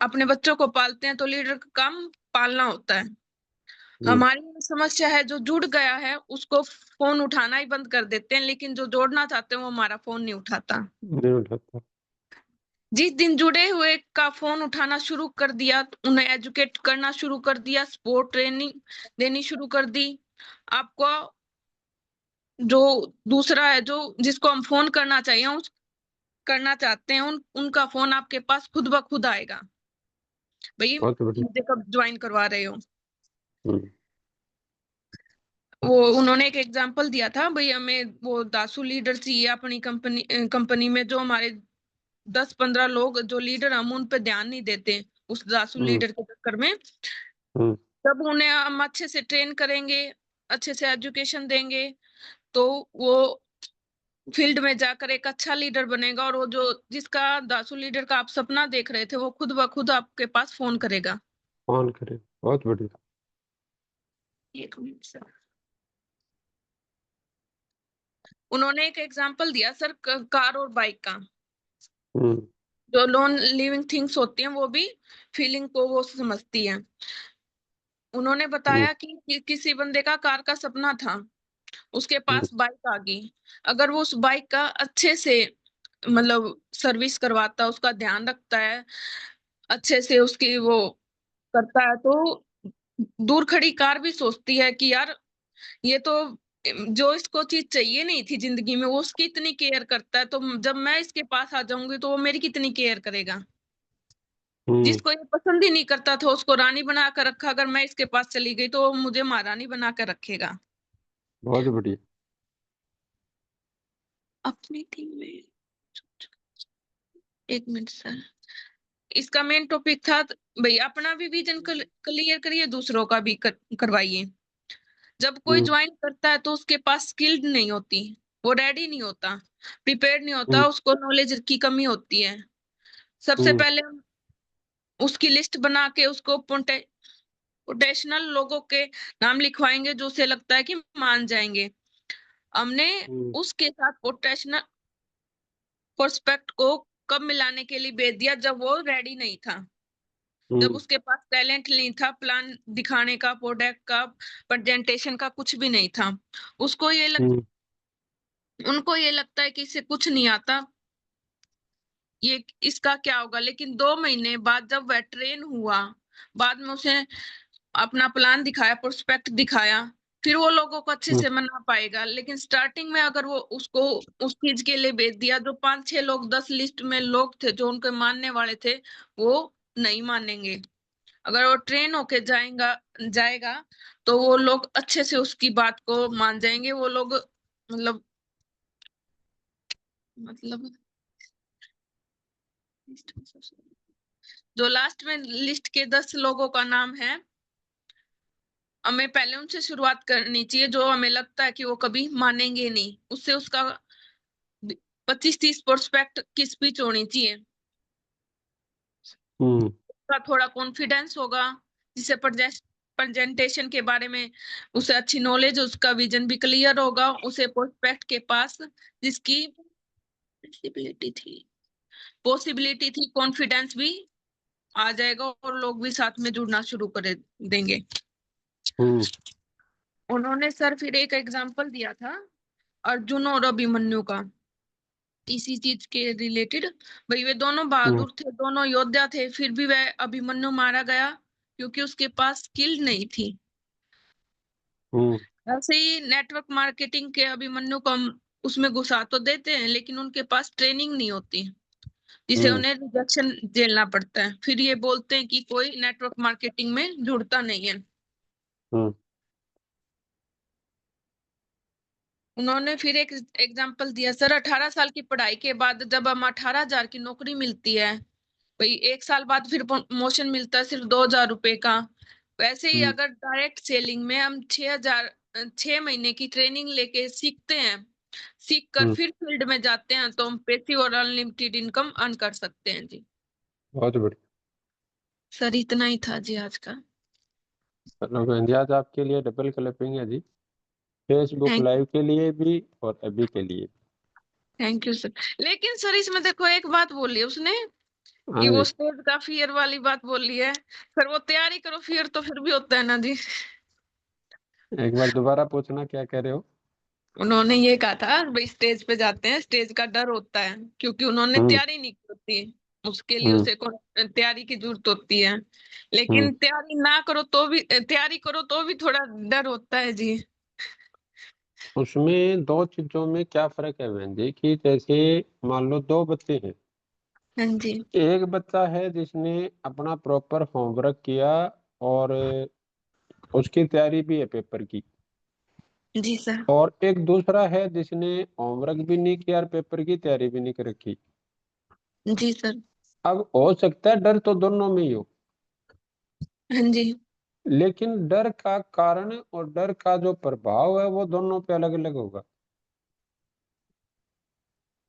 अपने बच्चों को पालते हैं तो लीडर का काम पालना होता है। हम्म, हमारी ये समस्या है, जो जुड़ गया है उसको फोन उठाना ही बंद कर देते हैं, लेकिन जो जोड़ना चाहते हैं वो हमारा फोन नहीं उठाता। नहीं उठाता। जिस दिन जुड़े हुए का फोन उठाना शुरू कर दिया, उन्हें एजुकेट करना शुरू कर दिया, सपोर्ट ट्रेनिंग देनी शुरू कर दी, आपको जो दूसरा है, जो जिसको हम फोन करना चाहिए उस करना चाहते हैं, उनका फोन आपके पास खुद ब खुद आएगा। भाई बहुत बढ़िया। मुझे कब ज्वाइन करवा रहे हो। हम्म वो उन्होंने एक एग्जांपल दिया था, भाई हमें वो दासू लीडर चाहिए अपनी कंपनी में, जो हमारे 10-15 लोग जो लीडर, हम उन पे ध्यान नहीं देते उस दासू हम्म लीडर के चक्कर में। हम्म तब उन्हें हम अच्छे से ट्रेन करेंगे, अच्छे से एजुकेशन देंगे, तो वो फील्ड में जाकर एक अच्छा लीडर बनेगा, और वो जो जिसका दासू लीडर का आप सपना देख रहे थे वो खुद ब खुद आपके पास फोन करेगा। ऑन करें। बहुत बढ़िया। 1 मिनट सर। उन्होंने एक एग्जांपल दिया सर, कार और बाइक का। हम्म जो नॉन लिविंग थिंग्स होती हैं वो भी फीलिंग को वो समझती हैं। उन्होंने हम्म बताया कि किसी बंदे का कार का सपना था, उसके हम्म पास बाइक आ गई। अगर वो उस बाइक का अच्छे से मतलब सर्विस करवाता, उसका ध्यान रखता है, अच्छे से उसकी वो करता है, तो दूर खड़ी कार भी सोचती है कि यार ये तो जो इसको चीज चाहिए नहीं थी जिंदगी में, वो उसकी इतनी केयर करता है, तो जब मैं इसके पास आ जाऊंगी तो वो मेरी कितनी केयर करेगा। हम्म, जिसको ये पसंद ही नहीं करता था उसको रानी बना कर रखा, अगर मैं इसके पास चली गई तो वो मुझे महारानी बना कर रखेगा। बहुत बढ़िया। अपनी टीम में 1 मिनट सर। इसका मेन टॉपिक था भाई अपना भी विजन क्लियर करिए, दूसरों का भी करवाइए। जब कोई हम्म ज्वाइन करता है तो उसके पास स्किल्ड नहीं होती, वो रेडी नहीं होता, प्रिपेयर्ड नहीं हम्म होता, उसको नॉलेज की कमी होती है। सबसे हम्म पहले हम उसकी लिस्ट बना के उसको पोटेंशियल लोगों के नाम लिखवाएंगे जो उसे लगता है कि मान जाएंगे। हमने उसके साथ पोटेंशियल प्रोस्पेक्ट को कब मिलाने के लिए भेज दिया, जब वो रेडी नहीं था, जब उसके पास टैलेंट नहीं था, प्लान दिखाने का, प्रोडक्ट का, प्रेजेंटेशन का कुछ भी नहीं था। उसको ये उनको ये लगता है कि इसे कुछ नहीं आता, ये इसका क्या होगा। लेकिन 2 महीने बाद जब वह ट्रेन हुआ, बाद में उसे अपना प्लान दिखाया, प्रोस्पेक्ट दिखाया, फिर वो लोगों को अच्छे से मना पाएगा। लेकिन स्टार्टिंग में अगर वो उसको उस चीज के लिए भेज दिया, जो 5-6 लोग 10 लिस्ट में लोग थे जो उनके मानने वाले थे, वो नहीं मानेंगे। अगर वो ट्रेन होके जाएगा तो वो लोग अच्छे से उसकी बात को मान जाएंगे। वो लोग मतलब जो लास्ट में लिस्ट के 10 लोगों का नाम है, हमें पहले उनसे शुरुआत करनी चाहिए, जो हमें लगता है कि वो कभी मानेंगे नहीं। उससे उसका 25-30 प्रोस्पेक्ट की स्पीच होनी चाहिए। उसका थोड़ा कॉन्फिडेंस होगा, जिससे प्रेजेंटेशन के बारे में उसे अच्छी नॉलेज, उसका विजन भी क्लियर होगा। उसे प्रोस्पेक्ट के पास जिसकी पॉसिबिलिटी थी, कॉन्फिडेंस भी आ जाएगा और लोग भी साथ में जुड़ना शुरू कर देंगे। उन्होंने सर फिर एक एग्जांपल दिया था अर्जुन और अभिमन्यु का, इसी चीज के रिलेटेड। भाई वे दोनों बहादुर थे, दोनों योद्धा थे, फिर भी वह अभिमन्यु मारा गया क्योंकि उसके पास स्किल नहीं थी। ऐसे ही नेटवर्क मार्केटिंग के अभिमन्यु को हम उसमें घुसा तो देते हैं, लेकिन उनके पास ट्रेनिंग नहीं होती, जिसे उन्हें रिजेक्शन झेलना पड़ता है। फिर ये बोलते हैं कि कोई नेटवर्क मार्केटिंग में जुड़ता नहीं है। उन्होंने फिर एक एग्जांपल दिया, सर 18 साल की पढ़ाई के बाद जब हम 18,000 की नौकरी मिलती है, भाई 1 साल बाद फिर प्रमोशन मिलता है सिर्फ 2,000 रुपए का। वैसे ही अगर डायरेक्ट सेलिंग में हम 6 महीने की ट्रेनिंग लेके सीखते हैं, सीख कर फिर फील्ड में जाते हैं, तो हम पैसिव और अनलिमिटेड इनकम अर्न कर सकते हैं जी। बहुत बढ़िया सर इतना ही था जी आज का। आज आपके लिए डबल क्लैपिंग है जी, फेसबुक लाइव के लिए भी और अभी के लिए। Thank you sir. लेकिन सर इसमें देखो एक बात बोली है उसने कि वो स्टेज का फियर वाली बात बोली है। फिर वो तैयारी करो, फियर तो फिर भी होता है ना जी। एक बार दोबारा पूछना, क्या कह रहे हो? उन्होंने ये कहा था भाई स्टेज पे जाते हैं, स्टेज का डर होता है क्योंकि उन्होंने तैयारी नहीं की होती, उसके लिए उसे तैयारी की जरूरत होती है। लेकिन तैयारी ना करो तो भी, तैयारी करो तो भी थोड़ा डर होता है जी। उसमें दो चीजों में क्या फर्क है बहन जी, कि जैसे मान लो 2 बच्चे हैं। हाँ जी। एक बच्चा है जिसने अपना प्रॉपर होमवर्क किया और उसकी तैयारी भी है पेपर की, जी सर। और एक दूसरा है जिसने होमवर्क भी नहीं किया और पेपर की तैयारी भी नहीं कर रखी। जी सर। अब हो सकता है डर तो दोनों में ही हो, हाँ जी। लेकिन डर का कारण और डर का जो प्रभाव है वो दोनों पे अलग अलग होगा।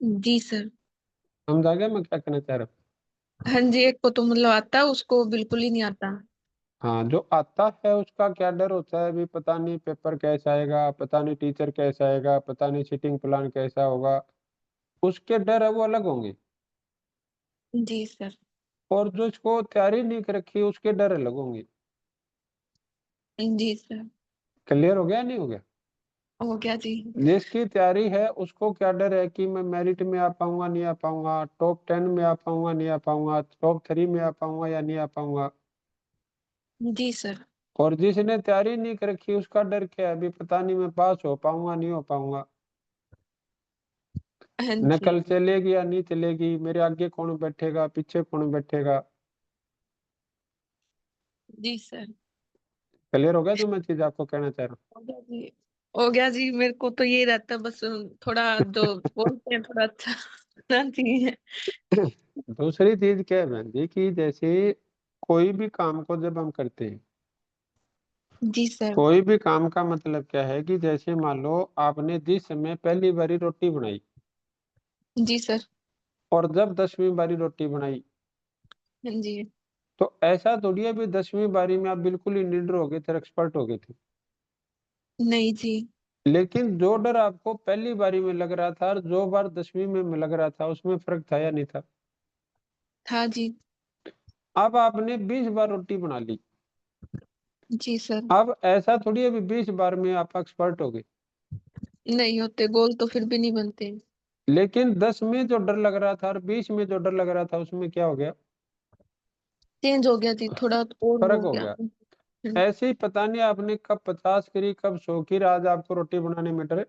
जी सर। समझा गया मैं क्या कहना चाह रहा हूँ? हाँ जी, एक को तो मतलब आता है, उसको बिल्कुल ही नहीं आता। हाँ, जो आता है उसका क्या डर होता है, अभी पता नहीं पेपर कैसा आएगा, पता नहीं टीचर कैसा आएगा, पता नहीं सीटिंग प्लान कैसा होगा, उसके डर है वो अलग होंगे। जी सर। और जो इसको तैयारी नहीं कर रखी उसके डर अलग होंगे। जी सर। क्लियर हो गया नहीं हो गया? हो गया जी। जिसकी तैयारी है उसको क्या डर है कि मैं मेरिट में आ पाऊंगा नहीं आ पाऊंगा, टॉप 10 में आ पाऊंगा नहीं आ पाऊंगा, टॉप 3 में आ पाऊंगा या नहीं आ पाऊंगा। जी सर। और जिसने तैयारी नहीं कर रखी उसका डर क्या है, अभी पता नहीं मैं पास हो पाऊंगा नहीं हो पाऊंगा, हाँ जी। नकल चलेगी या नहीं चलेगी, मेरे आगे कौन बैठेगा पीछे कौन बैठेगा। जी सर। क्लियर हो गया जो मैं चीज आपको कहना चाह रहा हो गया जी। हो गया जी, मेरे को तो यही रहता है बस, थोड़ा जो बोलते हैं थोड़ा अच्छा होना चाहिए। हूँ। दूसरी चीज क्या है बहन जी, कि जैसे कोई भी काम को जब हम करते हैं, जी सर। कोई भी काम का मतलब क्या है कि जैसे मान लो आपने जिस समय पहली बारी रोटी बनाई जी सर। और जब 10वीं बारी रोटी बनाई, हाँ जी। तो ऐसा थोड़ी है भी 10वीं बारी में आप बिल्कुल ही निडर हो गए थे, एक्सपर्ट हो गए थे। नहीं जी। लेकिन जो डर आपको पहली बारी में लग रहा था और जो बार 10वीं में लग रहा था, उसमें फर्क था या नहीं था? था जी। अब आपने 20 बार रोटी बना ली। जी सर। अब ऐसा थोड़ी है भी 20 बार में आप एक्सपर्ट हो गए। नहीं होते, गोल तो फिर भी नहीं बनते। लेकिन 10 में जो डर लग रहा था और 20 में जो डर लग रहा था, उसमें क्या हो गया? चेंज हो गया जी, थोड़ा और फर्क हो हो गया। गया। ऐसे ही पता नहीं आपने कब 50 करी, कब 100 की, आज आपको रोटी बनाने में डर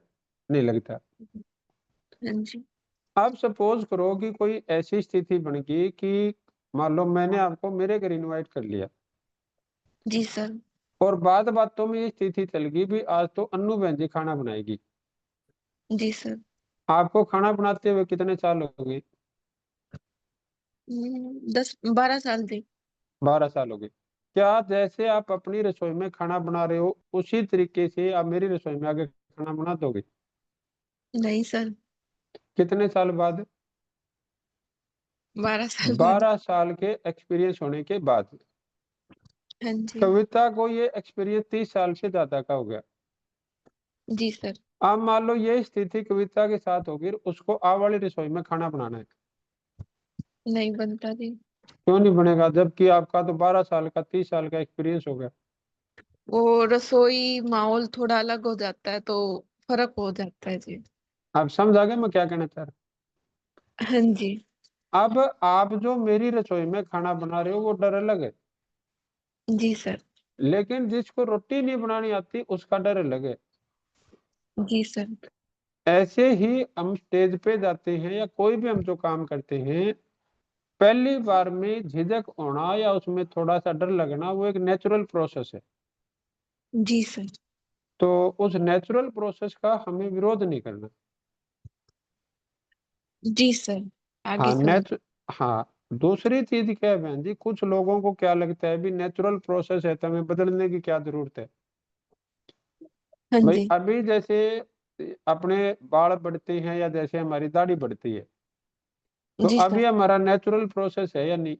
नहीं लगता। हाँ जी। अब सपोज करो कि कोई ऐसी स्थिति बन गई कि मान लो मैंने आपको मेरे घर इनवाइट कर लिया जी सर। और बाद बातों में ये स्थिति चल गई भी आज तो अन्नू बहन जी खाना बनाएगी। जी सर। आपको खाना बनाते हुए कितने साल हो गए? 10-12 साल थे। 12 साल हो गए। क्या जैसे आप अपनी रसोई में खाना बना रहे हो, उसी तरीके से आप मेरी रसोई में आके खाना बना दोगे? नहीं सर। कितने साल बाद? 12 साल बाद। 12 साल के एक्सपीरियंस होने के बाद। हाँ जी। कविता को ये एक्सपीरियंस 30 साल से ज्यादा का हो गया। जी सर। अब मान लो ये स्थिति कविता के साथ होगी, उसको आ वाली रसोई में खाना बनाना है, नहीं बनता जी। क्यों नहीं बनेगा? जबकि आपका तो 12 साल का, 30 साल का एक्सपीरियंस हो गया। वो रसोई माहौल थोड़ा अलग हो जाता है, तो फर्क हो जाता है जी। आप समझ आ गए मैं क्या कहना चाह हाँ जी। रहा? अब आप जो मेरी रसोई में खाना बना रहे हो वो डर अलग है, जी सर। लेकिन जिसको रोटी नहीं बनानी आती उसका डर अलग है। जी सर। ऐसे ही हम स्टेज पे जाते हैं या कोई भी हम जो काम करते हैं, पहली बार में झिझक होना या उसमें थोड़ा सा डर लगना वो एक नेचुरल प्रोसेस है। जी सर। तो उस नेचुरल प्रोसेस का हमें विरोध नहीं करना। जी सर। आगे हाँ समझ। हाँ, दूसरी चीज क्या है बहन जी, कुछ लोगों को क्या लगता है भी नेचुरल प्रोसेस है तो हमें बदलने की क्या जरूरत है? हाँ भाई जी। अभी जैसे अपने बाल बढ़ते हैं या जैसे हमारी दाढ़ी बढ़ती है, तो जी अभी सर। हमारा नेचुरल प्रोसेस है या नहीं?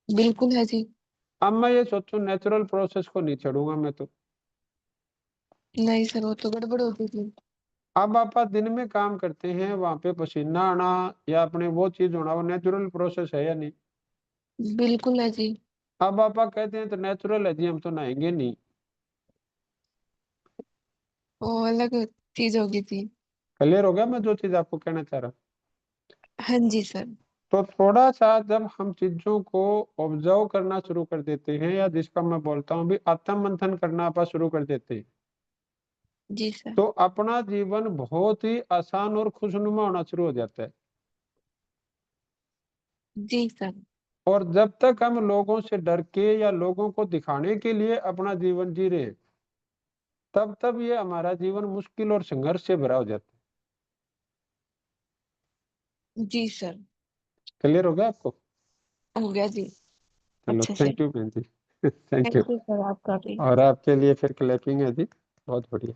बिल्कुल है जी। अब मैं ये सोचूं नेचुरल प्रोसेस को नहीं छोड़ूंगा मैं तो। नहीं सर, वो तो गड़बड़ होती थी। अब आप दिन में काम करते हैं, वहां पे पसीना आना या अपने वो चीज होना, वो नेचुरल प्रोसेस है या नहीं? बिल्कुल है जी। अब आप कहते हैं तो नेचुरल है जी, हम तो नहाएंगे नहीं। वो अलग चीज होगी थी। क्लियर हो गया मैं जो चीज आपको कहना चाह रहा? हाँ जी सर। तो थोड़ा सा जब हम चीजों को ऑब्जर्व करना शुरू कर देते हैं या जिसका मैं बोलता हूँ भी आत्म मंथन करना आप शुरू कर देते हैं, जी सर। तो अपना जीवन बहुत ही आसान और खुशनुमा होना शुरू हो जाता है। जी सर। और जब तक हम लोगों से डर के या लोगों को दिखाने के लिए अपना जीवन जी रहे हैं, तब तब ये हमारा जीवन मुश्किल और संघर्ष से भरा हो जाता है। जी सर। क्लियर हो गया आपको? हो गया जी। चलो अच्छे से। थैंक यू बहन जी। Thank you. Thank you sir, आपका भी। और आपके लिए फिर क्लैपिंग है जी, बहुत बढ़िया।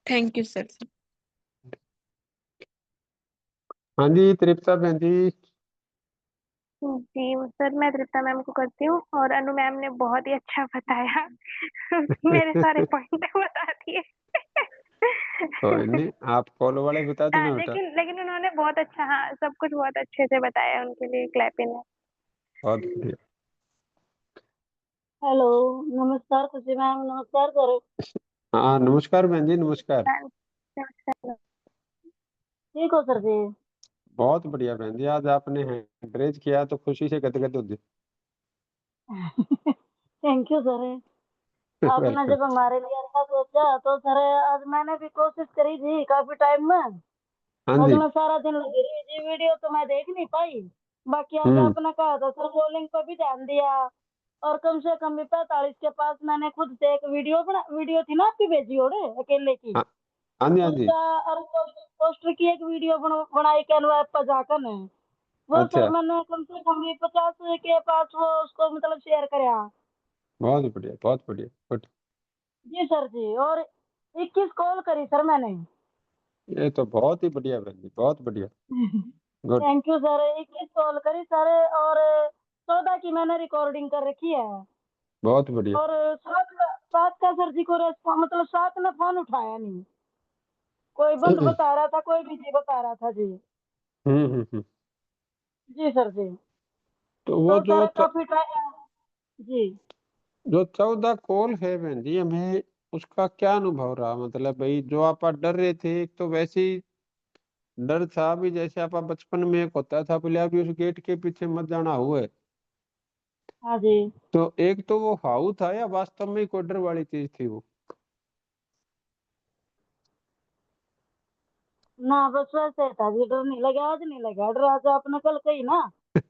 Thank you sir. हाँ जी तृप्ता बहन जी। जी सर, मैं तृप्ता मैम को करती हूँ और अनु मैम ने बहुत ही अच्छा बताया। मेरे सारे पॉइंट बता दिए। कोई नहीं, आप कॉल वाले बता देना बेटा। लेकिन लेकिन उन्होंने बहुत अच्छा, हाँ सब कुछ बहुत अच्छे से बताया, उनके लिए क्लैपिंग है। बहुत बढ़िया। हेलो, नमस्कार खुशी मैम, नमस्कार करो। हाँ नमस्कार बहन जी, नमस्कार। नमस्कार। ठीक हो सर जी? बहुत बढ़िया बहन जी, आज आपने हैंड रेज किया तो खुशी से गदगद हो गए। Thank you sir. आपने वेलकम। जब हमारे लिए अच्छा सोचा तो सर आज मैंने भी कोशिश करी थी काफी टाइम में। हाँ आज जी। मैं सारा दिन लगी रही जी, वीडियो तो मैं देख नहीं पाई। बाकी आज हम्म। आपने कहा था सर, बॉलिंग पर भी ध्यान दिया। और कम से कम भी 45 के पास मैंने खुद से एक वीडियो थी ना आपकी भेजी ओड़े अकेले की, हाँ हाँ जी हाँ जी। उसका और पोस्टर की एक वीडियो बनाई कैनवा ऐप पर जाकर ने। वो सर अच्छा, मैंने कम से कम भी 50 के पास वो उसको मतलब शेयर कराया। बहुत बढ़िया बहुत बढ़िया, गुड। जी सर जी। और 21 कॉल करी सर मैंने। ये तो बहुत ही बढ़िया बहन जी, बहुत बढ़िया, good. Thank you sir. 21 call करी सर। और 14 की मैंने रिकॉर्डिंग कर रखी है। बहुत बढ़िया। और सात का सर जी को मतलब सात ने फोन उठाया नहीं, कोई बंद बता रहा था, कोई बिजी बता रहा था जी। हम्म। जी सर जी। तो वो तो सर काफी टाइम जी। जो 14 कॉल है बहन जी, हमें उसका क्या अनुभव रहा? मतलब भाई जो आप डर रहे थे, एक तो वैसे ही डर था भी, जैसे आप बचपन में एक होता था बोले अभी उस गेट के पीछे मत जाना हुआ है, हाँ जी। तो एक तो वो हाउ था या वास्तव में कोई डर वाली चीज थी वो? ना बस वैसे था जी, डर नहीं लगा, आज नहीं लगा डर, आज आपने कल कही ना।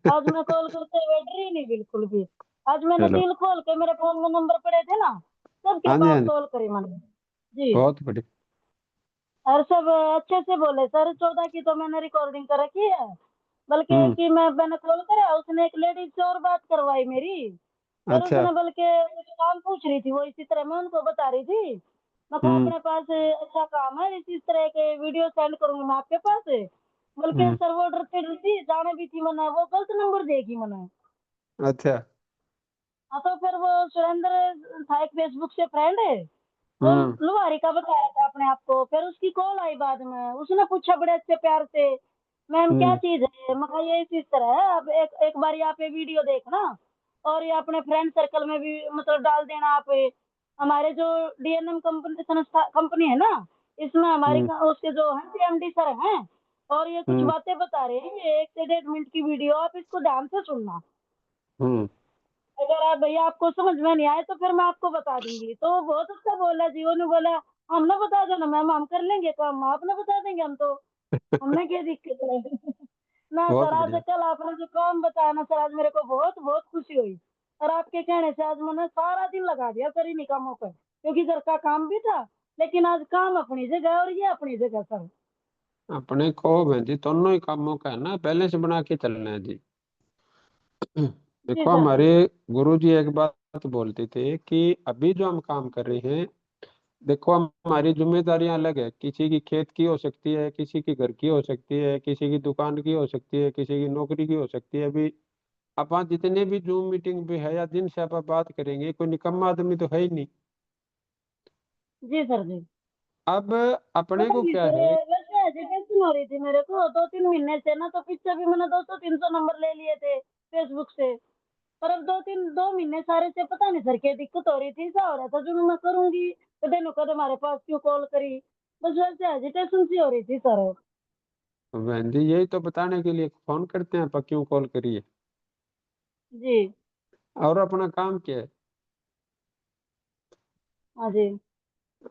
आज मैं कॉल करते हुए डरी नहीं बिल्कुल भी। आज मैंने चलो। दिल खोल के, मेरे फोन में नंबर पड़े थे ना, सबके हाँ जी, हाँ पास जी। कॉल करी मैंने जी। बहुत बढ़िया। और सब अच्छे से बोले सर। 14 की तो मैंने रिकॉर्डिंग कर रखी है, बल्कि हम्म। कि मैंने कॉल करा, उसने एक लेडीज से और बात करवाई मेरी। फिर अच्छा। उसने बल्कि कुछ काम पूछ रही थी, वो इसी तरह मैं उनको बता रही थी। मैं कहा हम्म। अपने पास अच्छा काम है, इस तरह के वीडियो सेंड करूंगी मैं आपके पास। बल्कि हम्म। सर वो डरती डरती जाने भी थी मैंने, वो गलत नंबर देगी मैंने। अच्छा। हाँ तो फिर वो सुरेंद्र था, एक फेसबुक से फ्रेंड है, वो हम्म। लुहारी का बताया था अपने आप को। फिर उसकी कॉल आई बाद में, उसने पूछा बड़े अच्छे प्यार से, मैम क्या हम्म। चीज है? मैं कहा ये इस तरह है, अब एक एक बार आप ये वीडियो देखना, और ये अपने फ्रेंड सर्कल में भी मतलब डाल देना आप। हमारे जो डीएनएम कंपनी संस्था कंपनी है ना, इसमें हमारी हम्म। उसके जो है सीएमडी सर हैं, और ये कुछ हम्म। बातें बता रहे हैं, ये 1 से 1.5 मिनट की वीडियो, आप इसको ध्यान से सुनना। हम्म। अगर आप भैया आपको समझ में नहीं आए तो फिर मैं आपको बता दूंगी। तो वो बहुत अच्छा बोला जी, उन्होंने बोला हम ना बता दो ना मैम, हम कर लेंगे काम, आप ना बता देंगे हम तो, हमने क्या दिक्कत है। ना सर, बहुत आज बढ़िया। कल आपने जो काम बताया ना सर, आज मेरे को बहुत बहुत खुशी हुई। और आपके कहने से आज मैंने सारा दिन लगा दिया सर इन्हीं कामों पर, क्योंकि घर का काम भी था, लेकिन आज काम अपनी जगह और ये अपनी जगह सर। अपने को बहन जी दोनों ही कामों का है ना बैलेंस बना के चलना है जी। जी देखो सर जी। हमारे गुरु जी एक बात बोलते थे कि अभी जो हम काम कर रहे हैं, देखो हमारी जिम्मेदारियां अलग है, किसी की खेत की हो सकती है, किसी की घर की हो सकती है, किसी की दुकान की हो सकती है, किसी की नौकरी की हो सकती है। अभी आप जितने भी जूम मीटिंग पे है या दिन से आप बात करेंगे, कोई निकम्मा आदमी तो है ही नहीं। जी सर जी। अब अपने पता को नहीं क्या सर, है। वैसे एजुकेशन हो रही थी मेरे को 2-3 महीने से ना, तो पीछे भी मैंने 200-300 नंबर ले लिए थे फेसबुक से। पर अब 2 महीने सारे से पता नहीं सर क्या दिक्कत हो रही थी, ऐसा हो रहा था जो मैं करूंगी तो दिन कद हमारे पास क्यों कॉल करी, बस वैसे एजिटेशन सी हो रही थी सर। बहन जी यही तो बताने के लिए फोन करते हैं, आप क्यों कॉल करिए। जी। और अपना काम क्या है? हाँ जी।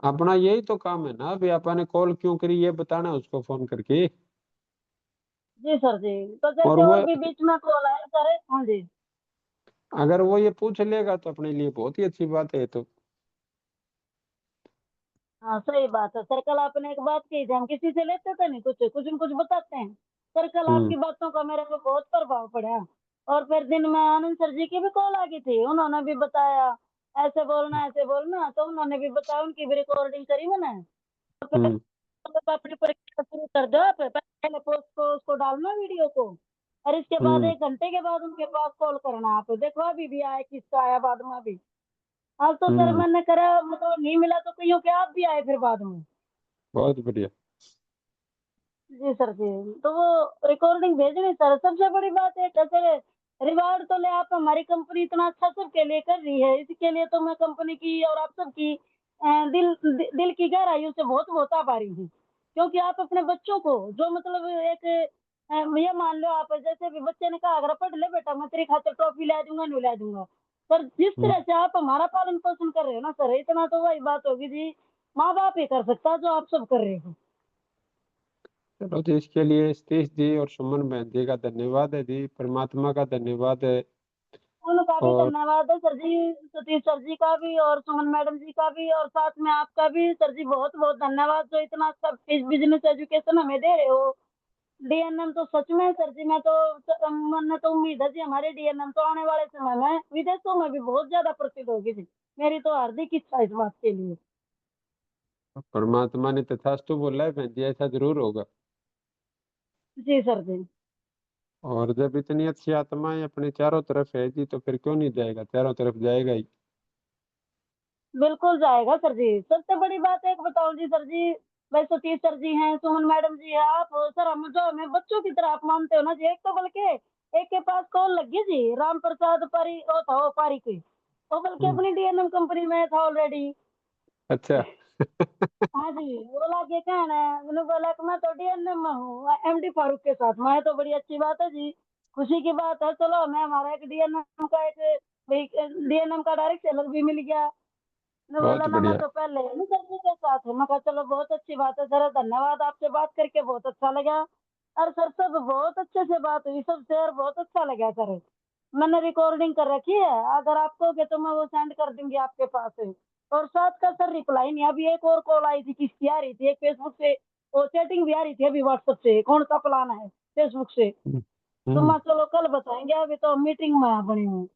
अपना यही तो काम है ना, अभी आपने कॉल क्यों करी ये बताना है उसको फोन करके। जी सर जी। तो और जैसे वो और भी बीच में कॉल आए सर। हाँ जी। अगर वो ये पूछ लेगा तो अपने लिए बहुत ही अच्छी बात है तो। हाँ सही बात है सर, कल आपने एक बात कही थी, हम किसी से लेते तो नहीं, कुछ कुछ न कुछ बताते हैं। सर कल हम्म। आपकी बातों का मेरे को बहुत प्रभाव पड़ा। और फिर दिन में आनंद सर जी की भी कॉल आ गई थी, उन्होंने भी बताया ऐसे बोलना, तो उन्होंने भी बताया, उनकी भी रिकॉर्डिंग करी मैंने। तो फिर हम्म। मतलब अपनी परीक्षा शुरू कर दो आप, पहले पोस्ट को उसको डालना वीडियो को, और इसके बाद हम्म। 1 घंटे के बाद उनके पास कॉल करना आप, देखो अभी भी आया, किसका आया बाद में अभी। अब तो सर हम्म। मैंने करा, मतलब नहीं मिला तो कहीं के आप भी आए फिर बाद में। बहुत बढ़िया। जी सर जी। तो वो रिकॉर्डिंग भेजनी सर, सबसे बड़ी बात है कैसे रिवार्ड तो ले आप, हमारी कंपनी इतना अच्छा सबके लिए कर रही है, इसके लिए तो मैं कंपनी की और आप सबकी दिल की गहराइयों से बहुत बहुत आभारी हूँ। क्योंकि आप अपने बच्चों को जो मतलब एक ये मान लो, आप जैसे भी बच्चे ने कहा अगर पढ़ ले बेटा मैं तेरी खातिर टॉफी ला दूंगा, नहीं ला दूंगा, पर जिस हम्म। तरह से आप हमारा पालन पोषण कर रहे हो ना सर, इतना तो वही बात होगी जी, माँ बाप ही कर सकता है जो आप सब कर रहे हो। चलो जी, इसके लिए सतीश जी और सुमन बहन जी का धन्यवाद है जी, परमात्मा का धन्यवाद है। उनका भी और धन्यवाद है सर जी, सतीश सर जी का भी और सुमन मैडम जी का भी, और साथ में आपका भी सर जी, बहुत बहुत धन्यवाद जो इतना सब बिजनेस एजुकेशन हमें दे रहे हो। डीएनएम तो सच में सर जी, मैं तो मैंने तो उम्मीद है जी हमारे डीएनएम तो आने वाले समय में विदेशों में भी बहुत ज्यादा प्रसिद्ध होगी जी। मेरी तो हार्दिक इच्छा है इस बात के लिए। परमात्मा ने तथास्तु बोला है बहन जी, ऐसा जरूर होगा। जी सर जी। और जब इतनी अच्छी आत्माएं अपने चारों तरफ है जी, तो फिर क्यों नहीं जाएगा, चारों तरफ जाएगा ही। बिल्कुल जाएगा सर जी। सबसे बड़ी बात एक बताओ जी सर जी, भाई सतीश सर जी हैं, सुमन मैडम जी है, आप सर हम जो हमें बच्चों की तरह आप मानते हो ना जी। एक तो बल्कि एक के पास कॉल लगी जी, राम प्रसाद पारी वो था, वो पारी की, वो बल्कि हम्म, अपनी डीएनएम कंपनी में था ऑलरेडी। अच्छा। हाँ जी, बोला कि कहना है, मैंने बोला कि मैं तो डीएनएम में हूँ एमडी फारूक के साथ। मैं तो बड़ी अच्छी बात है जी, खुशी की बात है। चलो मैं हमारा एक डीएनएम का एक डीएनएम का डायरेक्ट सेलर भी मिल गया। मैं बोला बहुत ना, मैं बढ़िया। तो पहले ही सर जी के साथ हूँ। मैं कहा चलो बहुत अच्छी बात है सर, धन्यवाद, आपसे बात करके बहुत अच्छा लगा। और सर सब बहुत अच्छे से बात हुई सबसे, और बहुत अच्छा लगा सर। मैंने रिकॉर्डिंग कर रखी है, अगर आप कहोगे तो मैं वो सेंड कर दूंगी आपके पास। और साथ का सर रिप्लाई नहीं, अभी एक और कॉल आई थी, किसकी आ रही थी, एक फेसबुक से वो चैटिंग भी आ रही थी अभी व्हाट्सएप से, कौन सा प्लान है फेसबुक से। हम्म, तो हम्म, मैं चलो कल बताएंगे, अभी तो मीटिंग में बनी हूँ।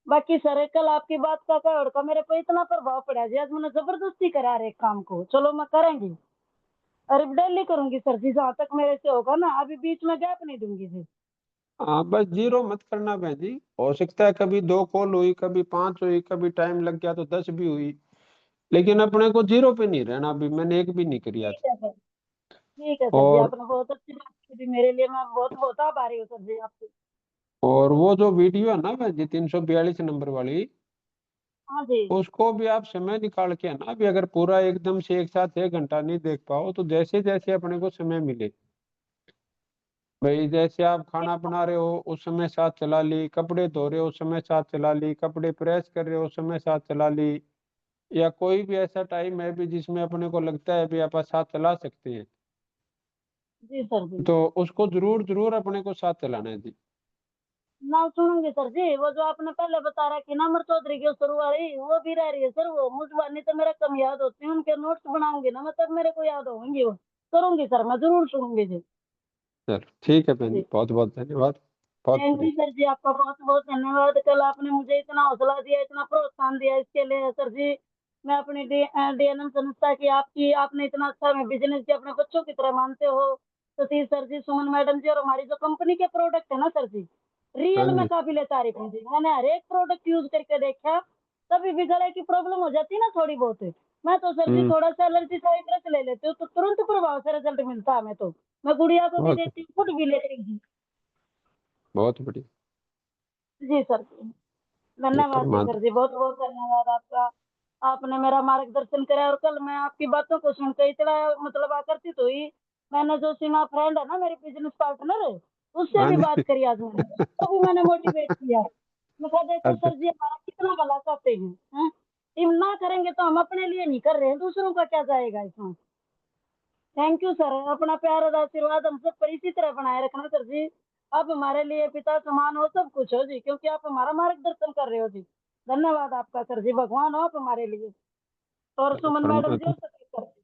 बाकी सर कल आपकी बात का क्या और का मेरे पे इतना प्रभाव पड़ा जी, आज मैंने जबरदस्ती करा रहे काम को, चलो मैं करेंगी। अरे डेली करूंगी सर जी, जहाँ तक मेरे से होगा ना, अभी बीच में गैप नहीं दूंगी जी। हाँ, बस जीरो मत करना बहन जी। हो सकता है कभी 2 कॉल हुई, कभी 5 हुई, कभी टाइम लग गया तो 10 भी हुई, लेकिन अपने को जीरो पे नहीं रहना। अभी मैंने एक भी नहीं करी आज। ठीक है सर, ठीक है सर जी, और आपने बहुत अच्छी बात की थी मेरे लिए, मैं बहुत बहुत आभारी हूँ सर जी आपसे। वो जो वीडियो है ना बहन जी, 342 नंबर वाली, हाँ जी। उसको भी आप समय निकाल के है ना, अभी अगर पूरा एकदम से एक साथ 1 घंटा नहीं देख पाओ तो जैसे जैसे अपने को समय मिले, भाई जैसे आप खाना बना रहे हो उस समय साथ चला ली, कपड़े धो रहे हो उस समय साथ चला ली, कपड़े प्रेस कर रहे हो उस समय साथ चला ली, या कोई भी ऐसा टाइम है भी जिसमें अपने को लगता है भी आप साथ चला सकते हैं, जी सर जी। तो उसको जरूर जरूर अपने को साथ चलाना है जी। ना सुनूंगी सर जी, वो जो आपने पहले बता रहा कि ना अमर चौधरी की शुरू वाली वो भी रह रही है सर, वो मुझे नहीं तो मेरा कम याद होती है, उनके नोट्स बनाऊंगी ना मैं तब मेरे को याद होंगी वो। करूंगी सर, मैं जरूर सुनूंगी जी। चलो ठीक है बहन जी, जी बहुत बहुत धन्यवाद। बहुत थैंक यू बढ़िया। सर जी, आपका बहुत बहुत धन्यवाद। कल आपने मुझे इतना हौसला दिया, इतना प्रोत्साहन दिया, इसके लिए सर जी मैं अपनी डीएनएम संस्था की आपकी, आपने इतना अच्छा में बिजनेस की अपने बच्चों की तरह मानते हो। सतीश सर जी, सुमन मैडम जी, और हमारी जो कंपनी के प्रोडक्ट है ना सर जी, हाँ रियल में जी। काबिले तारीफ है जी। मैंने हर एक प्रोडक्ट यूज करके देखा, कभी भी गले की प्रॉब्लम हो जाती है ना थोड़ी बहुत, मैं तो सर जी हम्म। थोड़ा सा एलर्जी का एक रस ले लेती हूँ तो तुरंत प्रभाव से रिजल्ट मिलता है हमें तो। मैं गुड़िया को भी बहुत देती हूँ, खुद भी लेती हूँ जी। बहुत बढ़िया। जी सर जी, ये धन्यवाद जी सर परमात्मा। जी, बहुत बहुत धन्यवाद आपका। आपने मेरा मार्गदर्शन करा, और कल मैं आपकी बातों को सुनकर इतना मतलब आकर्षित हुई। मैंने जो सीमा फ्रेंड है ना मेरी बिजनेस पार्टनर, उससे हाँ भी जी। बात करी आज मैंने, तो भी मैंने मोटिवेट किया। मैं कहा देखो अच्छा। सर जी हमारा कितना भला चाहते हैं, हैं? हम ना करेंगे तो हम अपने लिए नहीं कर रहे हैं, दूसरों का क्या जाएगा इसमें। थैंक यू सर, अपना प्यार और आशीर्वाद हम सब पर इसी तरह बनाए रखना सर जी। आप हमारे लिए पिता समान हो, सब कुछ हो जी, क्योंकि आप हमारा मार्गदर्शन कर रहे हो जी। धन्यवाद आपका सर जी, भगवान हो आप हमारे लिए। और चलो, सुमन मैडम जी और सतीश सर जी।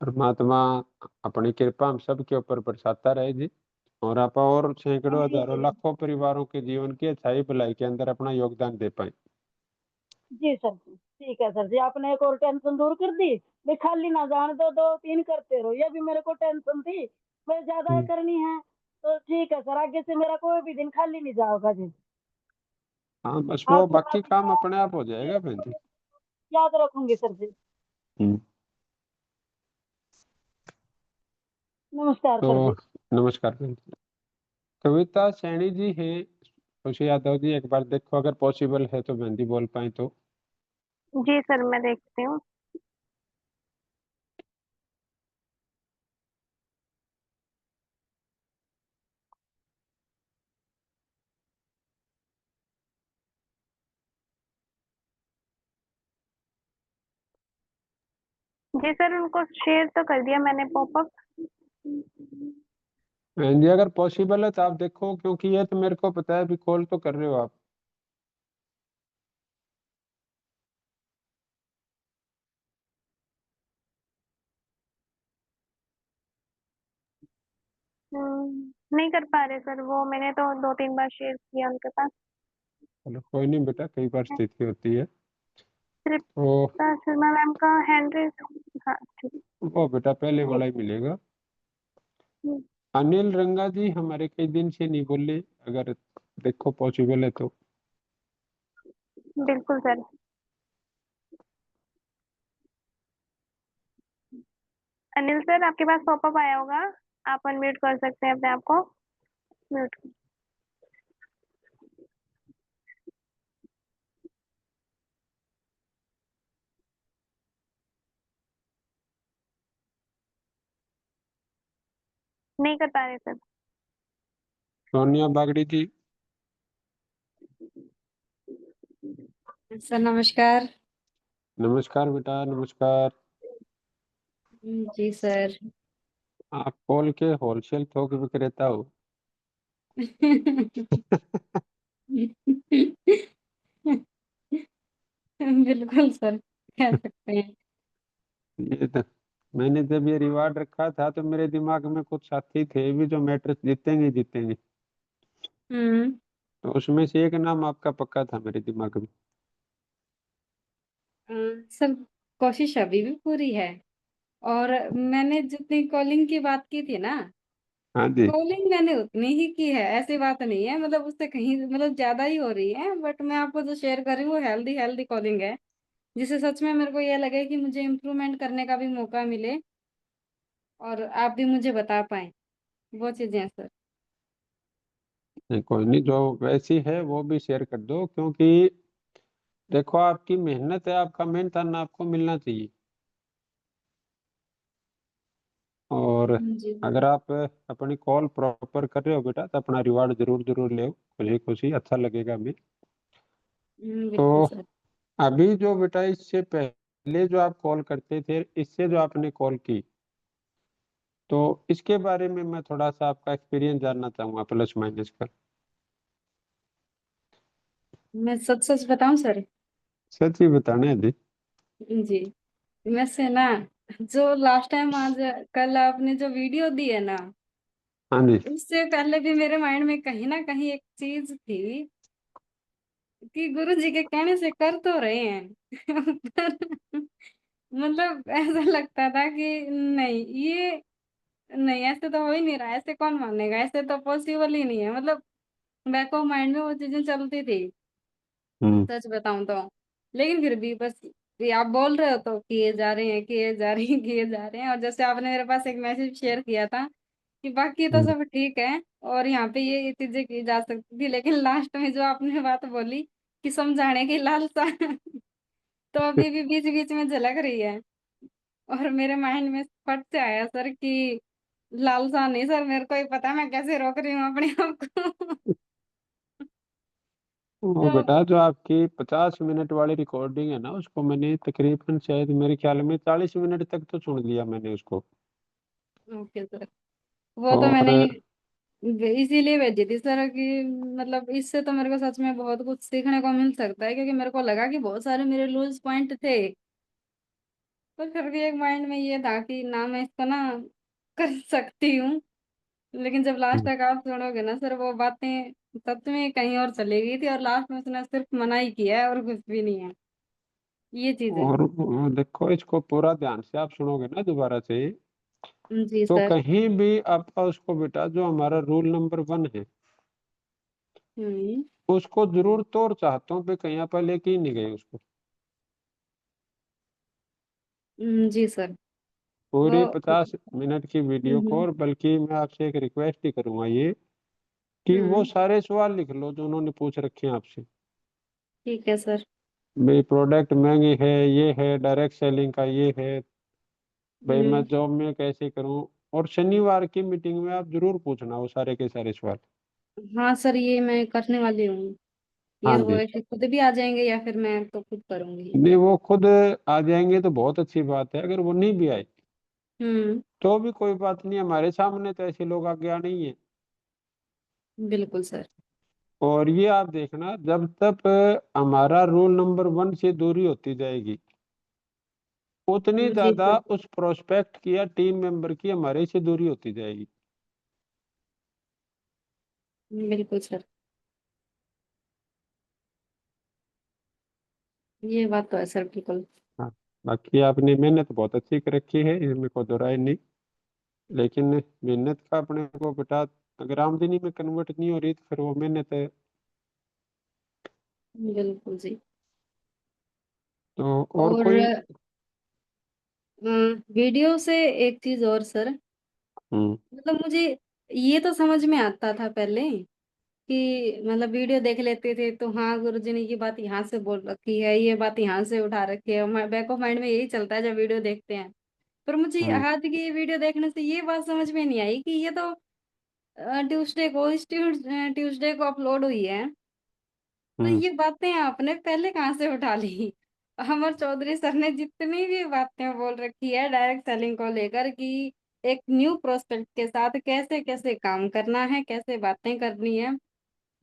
परमात्मा अपनी कृपा हम सबके ऊपर बरसाता रहे जी, और आप और सैकड़ों थैंक यू हजारों सर। लाखों परिवारों के जीवन की अच्छाई भलाई के अंदर अपना योगदान दे पाए। जी सर जी, ठीक है सर जी, आपने एक और टेंशन दूर कर दी। भी खाली ना जाने दो, दो तीन करते रहो, ये भी मेरे को टेंशन थी, मैं ज्यादा हम्म। करनी है। तो ठीक है सर, आगे से मेरा कोई भी दिन खाली नहीं जाओगा जी। हाँ, बस वो आपकी बाकी बात काम अपने आप हो जाएगा बहन जी। याद रखूंगी सर जी। हम्म। नमस्कार तो सर जी। नमस्कार बहन जी। कविता सैनी जी हैं, खुशी यादव जी, एक बार देखो अगर पॉसिबल है तो बहन जी बोल पाए तो। जी सर, मैं देखती हूँ। जी सर, उनको शेयर तो कर दिया मैंने पॉपअप। बहन जी अगर पॉसिबल है तो आप देखो, क्योंकि ये तो मेरे को पता है अभी कॉल तो कर रहे हो आप। नहीं कर पा रहे सर, वो मैंने तो 2-3 बार शेयर किया उनके पास। चलो कोई नहीं बेटा, कई बार स्थिति होती है। तो त्रिपुरा शर्मा मैम का हैंड रेज। हाँ ठीक वो बेटा पहले है। वाला ही मिलेगा। अनिल रंगा जी हमारे कई दिन से नहीं बोले, अगर देखो पॉसिबल है तो। बिल्कुल सर। अनिल सर आपके पास पॉपअप आया होगा, आप अनम्यूट कर सकते हैं अपने आप को। म्यूट। नहीं कर पा रहे सर। सोनिया बागड़ी जी। सर नमस्कार। नमस्कार बेटा, नमस्कार। जी सर। आप कॉल के होलसेल थोक विक्रेता हो? बिल्कुल सर, कह सकते हैं। ये तो मैंने जब ये रिवार्ड रखा था तो मेरे दिमाग में कुछ साथी थे भी जो मैट्रिक्स जीतेंगे जीतेंगे, हम्म। तो उसमें से एक नाम आपका पक्का था मेरे दिमाग में। अ, सर कोशिश अभी भी पूरी है। और मैंने जितनी कॉलिंग की बात की थी ना, हाँ जी। कॉलिंग मैंने उतनी ही की है, ऐसी बात नहीं है, मतलब उससे कहीं मतलब ज्यादा ही हो रही है, बट मैं आपको जो शेयर कर रही हूँ वो हेल्दी हेल्दी कॉलिंग है, जिससे सच में मेरे को ये लगे कि मुझे इम्प्रूवमेंट करने का भी मौका मिले और आप भी मुझे बता पाए वो चीजें हैं सर। नहीं, कोई नहीं, जो वैसी है वो भी शेयर कर दो, क्योंकि देखो आपकी मेहनत है, आपका मेहनत आपको मिलना चाहिए। और जी अगर सर। आप अपनी कॉल प्रॉपर कर रहे हो बेटा तो अपना रिवार्ड जरूर जरूर ले, खुशी खुशी अच्छा लगेगा हमें। बिल्कुल तो सर। अभी जो बेटा इससे पहले जो आप कॉल करते थे, इससे जो आपने कॉल की, तो इसके बारे में मैं थोड़ा सा आपका एक्सपीरियंस जानना चाहूंगा, प्लस माइनस का। मैं सच सच बताऊं सर। सच ही बताना है जी। जी। वैसे ना, जो लास्ट टाइम आज कल आपने जो वीडियो दी है ना, हाँ जी। उससे पहले भी मेरे माइंड में कहीं ना कहीं एक चीज थी कि गुरु जी के कहने से कर तो रहे हैं पर मतलब ऐसा लगता था कि नहीं, ये नहीं, ऐसे तो हो ही नहीं रहा, ऐसे कौन मानेगा, ऐसे तो पॉसिबल ही नहीं है, मतलब बैक ऑफ माइंड में वो चीजें चलती थी, हम्म। सच बताऊं तो। लेकिन फिर भी बस ये आप बोल रहे हो तो किए जा रहे हैं, किए जा रहे हैं, किए जा रहे हैं। और जैसे आपने मेरे पास एक मैसेज शेयर किया था कि बाकी तो हम्म। सब ठीक है और यहाँ पे ये चीजें की जा सकती थी, लेकिन लास्ट में जो आपने बात बोली कि समझाने की लालसा तो अभी भी बीच बीच में झलक रही है। और मेरे माइंड में फट से आया सर कि लालसा नहीं सर, मेरे को ही पता है मैं कैसे रोक रही हूँ अपने आप को। वो तो बेटा जो आपकी 50 मिनट वाली रिकॉर्डिंग है ना, उसको मैंने तकरीबन शायद मेरे ख्याल में 40 मिनट तक तो सुन लिया मैंने उसको। Okay sir. वो तो और मैंने इसीलिए भेजी थी सर कि मतलब इससे तो मेरे को सच में बहुत कुछ सीखने को मिल सकता है, क्योंकि मेरे को लगा कि बहुत सारे मेरे लूज पॉइंट थे, पर फिर भी एक माइंड में ये था कि ना मैं इसको ना कर सकती हूँ। लेकिन जब लास्ट तक आप सुनोगे ना सर, वो बातें सच में कहीं और चली गई थी और लास्ट में उसने सिर्फ मना ही किया है और कुछ भी नहीं है, ये चीज है। और वो देखो, इसको पूरा ध्यान से आप सुनोगे ना दोबारा से, जी तो सर। कहीं भी आपका उसको बेटा जो हमारा रूल नंबर 1 है, हम्म। उसको जरूर तोड़ चाहता हूँ, पे कहीं आप लेके ही नहीं गए उसको। जी सर। वो पूरी 50 मिनट की वीडियो को, हम्म। और बल्कि मैं आपसे एक रिक्वेस्ट ही करूंगा ये, कि वो हम्म। सारे सवाल लिख लो जो उन्होंने पूछ रखे हैं आपसे। ठीक है सर। भाई प्रोडक्ट महंगी है, ये है, डायरेक्ट सेलिंग का ये है, भाई मैं हम्म। जॉब में कैसे करूं। और शनिवार की मीटिंग में आप जरूर पूछना वो सारे के सारे सवाल। हाँ सर, ये मैं करने वाली हूँ। हाँ ये वो जी। ऐसे खुद भी आ जाएंगे या फिर मैं तो खुद करूंगी। नहीं, वो खुद आ जाएंगे तो बहुत अच्छी बात है, अगर वो नहीं भी आए हम्म। तो भी कोई बात नहीं, हमारे सामने तो ऐसे लोग आगे आ नहीं है। बिल्कुल सर। और ये आप देखना, जब तक हमारा रूल नंबर 1 से दूरी होती जाएगी, उतनी जी ज्यादा सर। उस प्रोस्पेक्ट की या टीम मेंबर की हमारे से दूरी होती जाएगी। बिल्कुल सर। ये बात तो है सर, बिल्कुल। हाँ। बाकी आपने मेहनत बहुत अच्छी कर रखी है, इसमें कोई दो राय नहीं। लेकिन मेहनत का अपने को बेटा अगर आमदनी में कन्वर्ट नहीं हो रही तो फिर वो मेहनत है। बिल्कुल जी। तो और और कोई। वीडियो से एक चीज और सर, हम्म। मतलब मुझे ये तो समझ में आता था पहले कि मतलब वीडियो देख लेते थे तो हाँ गुरुजी ने ये बात यहाँ से बोल रखी है, ये बात यहाँ से उठा रखी है, बैक ऑफ माइंड में यही चलता है जब वीडियो देखते हैं। पर मुझे हम्म। आज की वीडियो देखने से ये बात समझ में नहीं आई कि ये तो ट्यूसडे को इस ट्यूसडे को अपलोड हुई है, तो हम्म। ये बातें आपने पहले कहाँ से उठा ली? अमर चौधरी सर ने जितनी भी बातें बोल रखी है डायरेक्ट सेलिंग को लेकर कि एक न्यू प्रोस्पेक्ट के साथ कैसे कैसे काम करना है, कैसे बातें करनी है,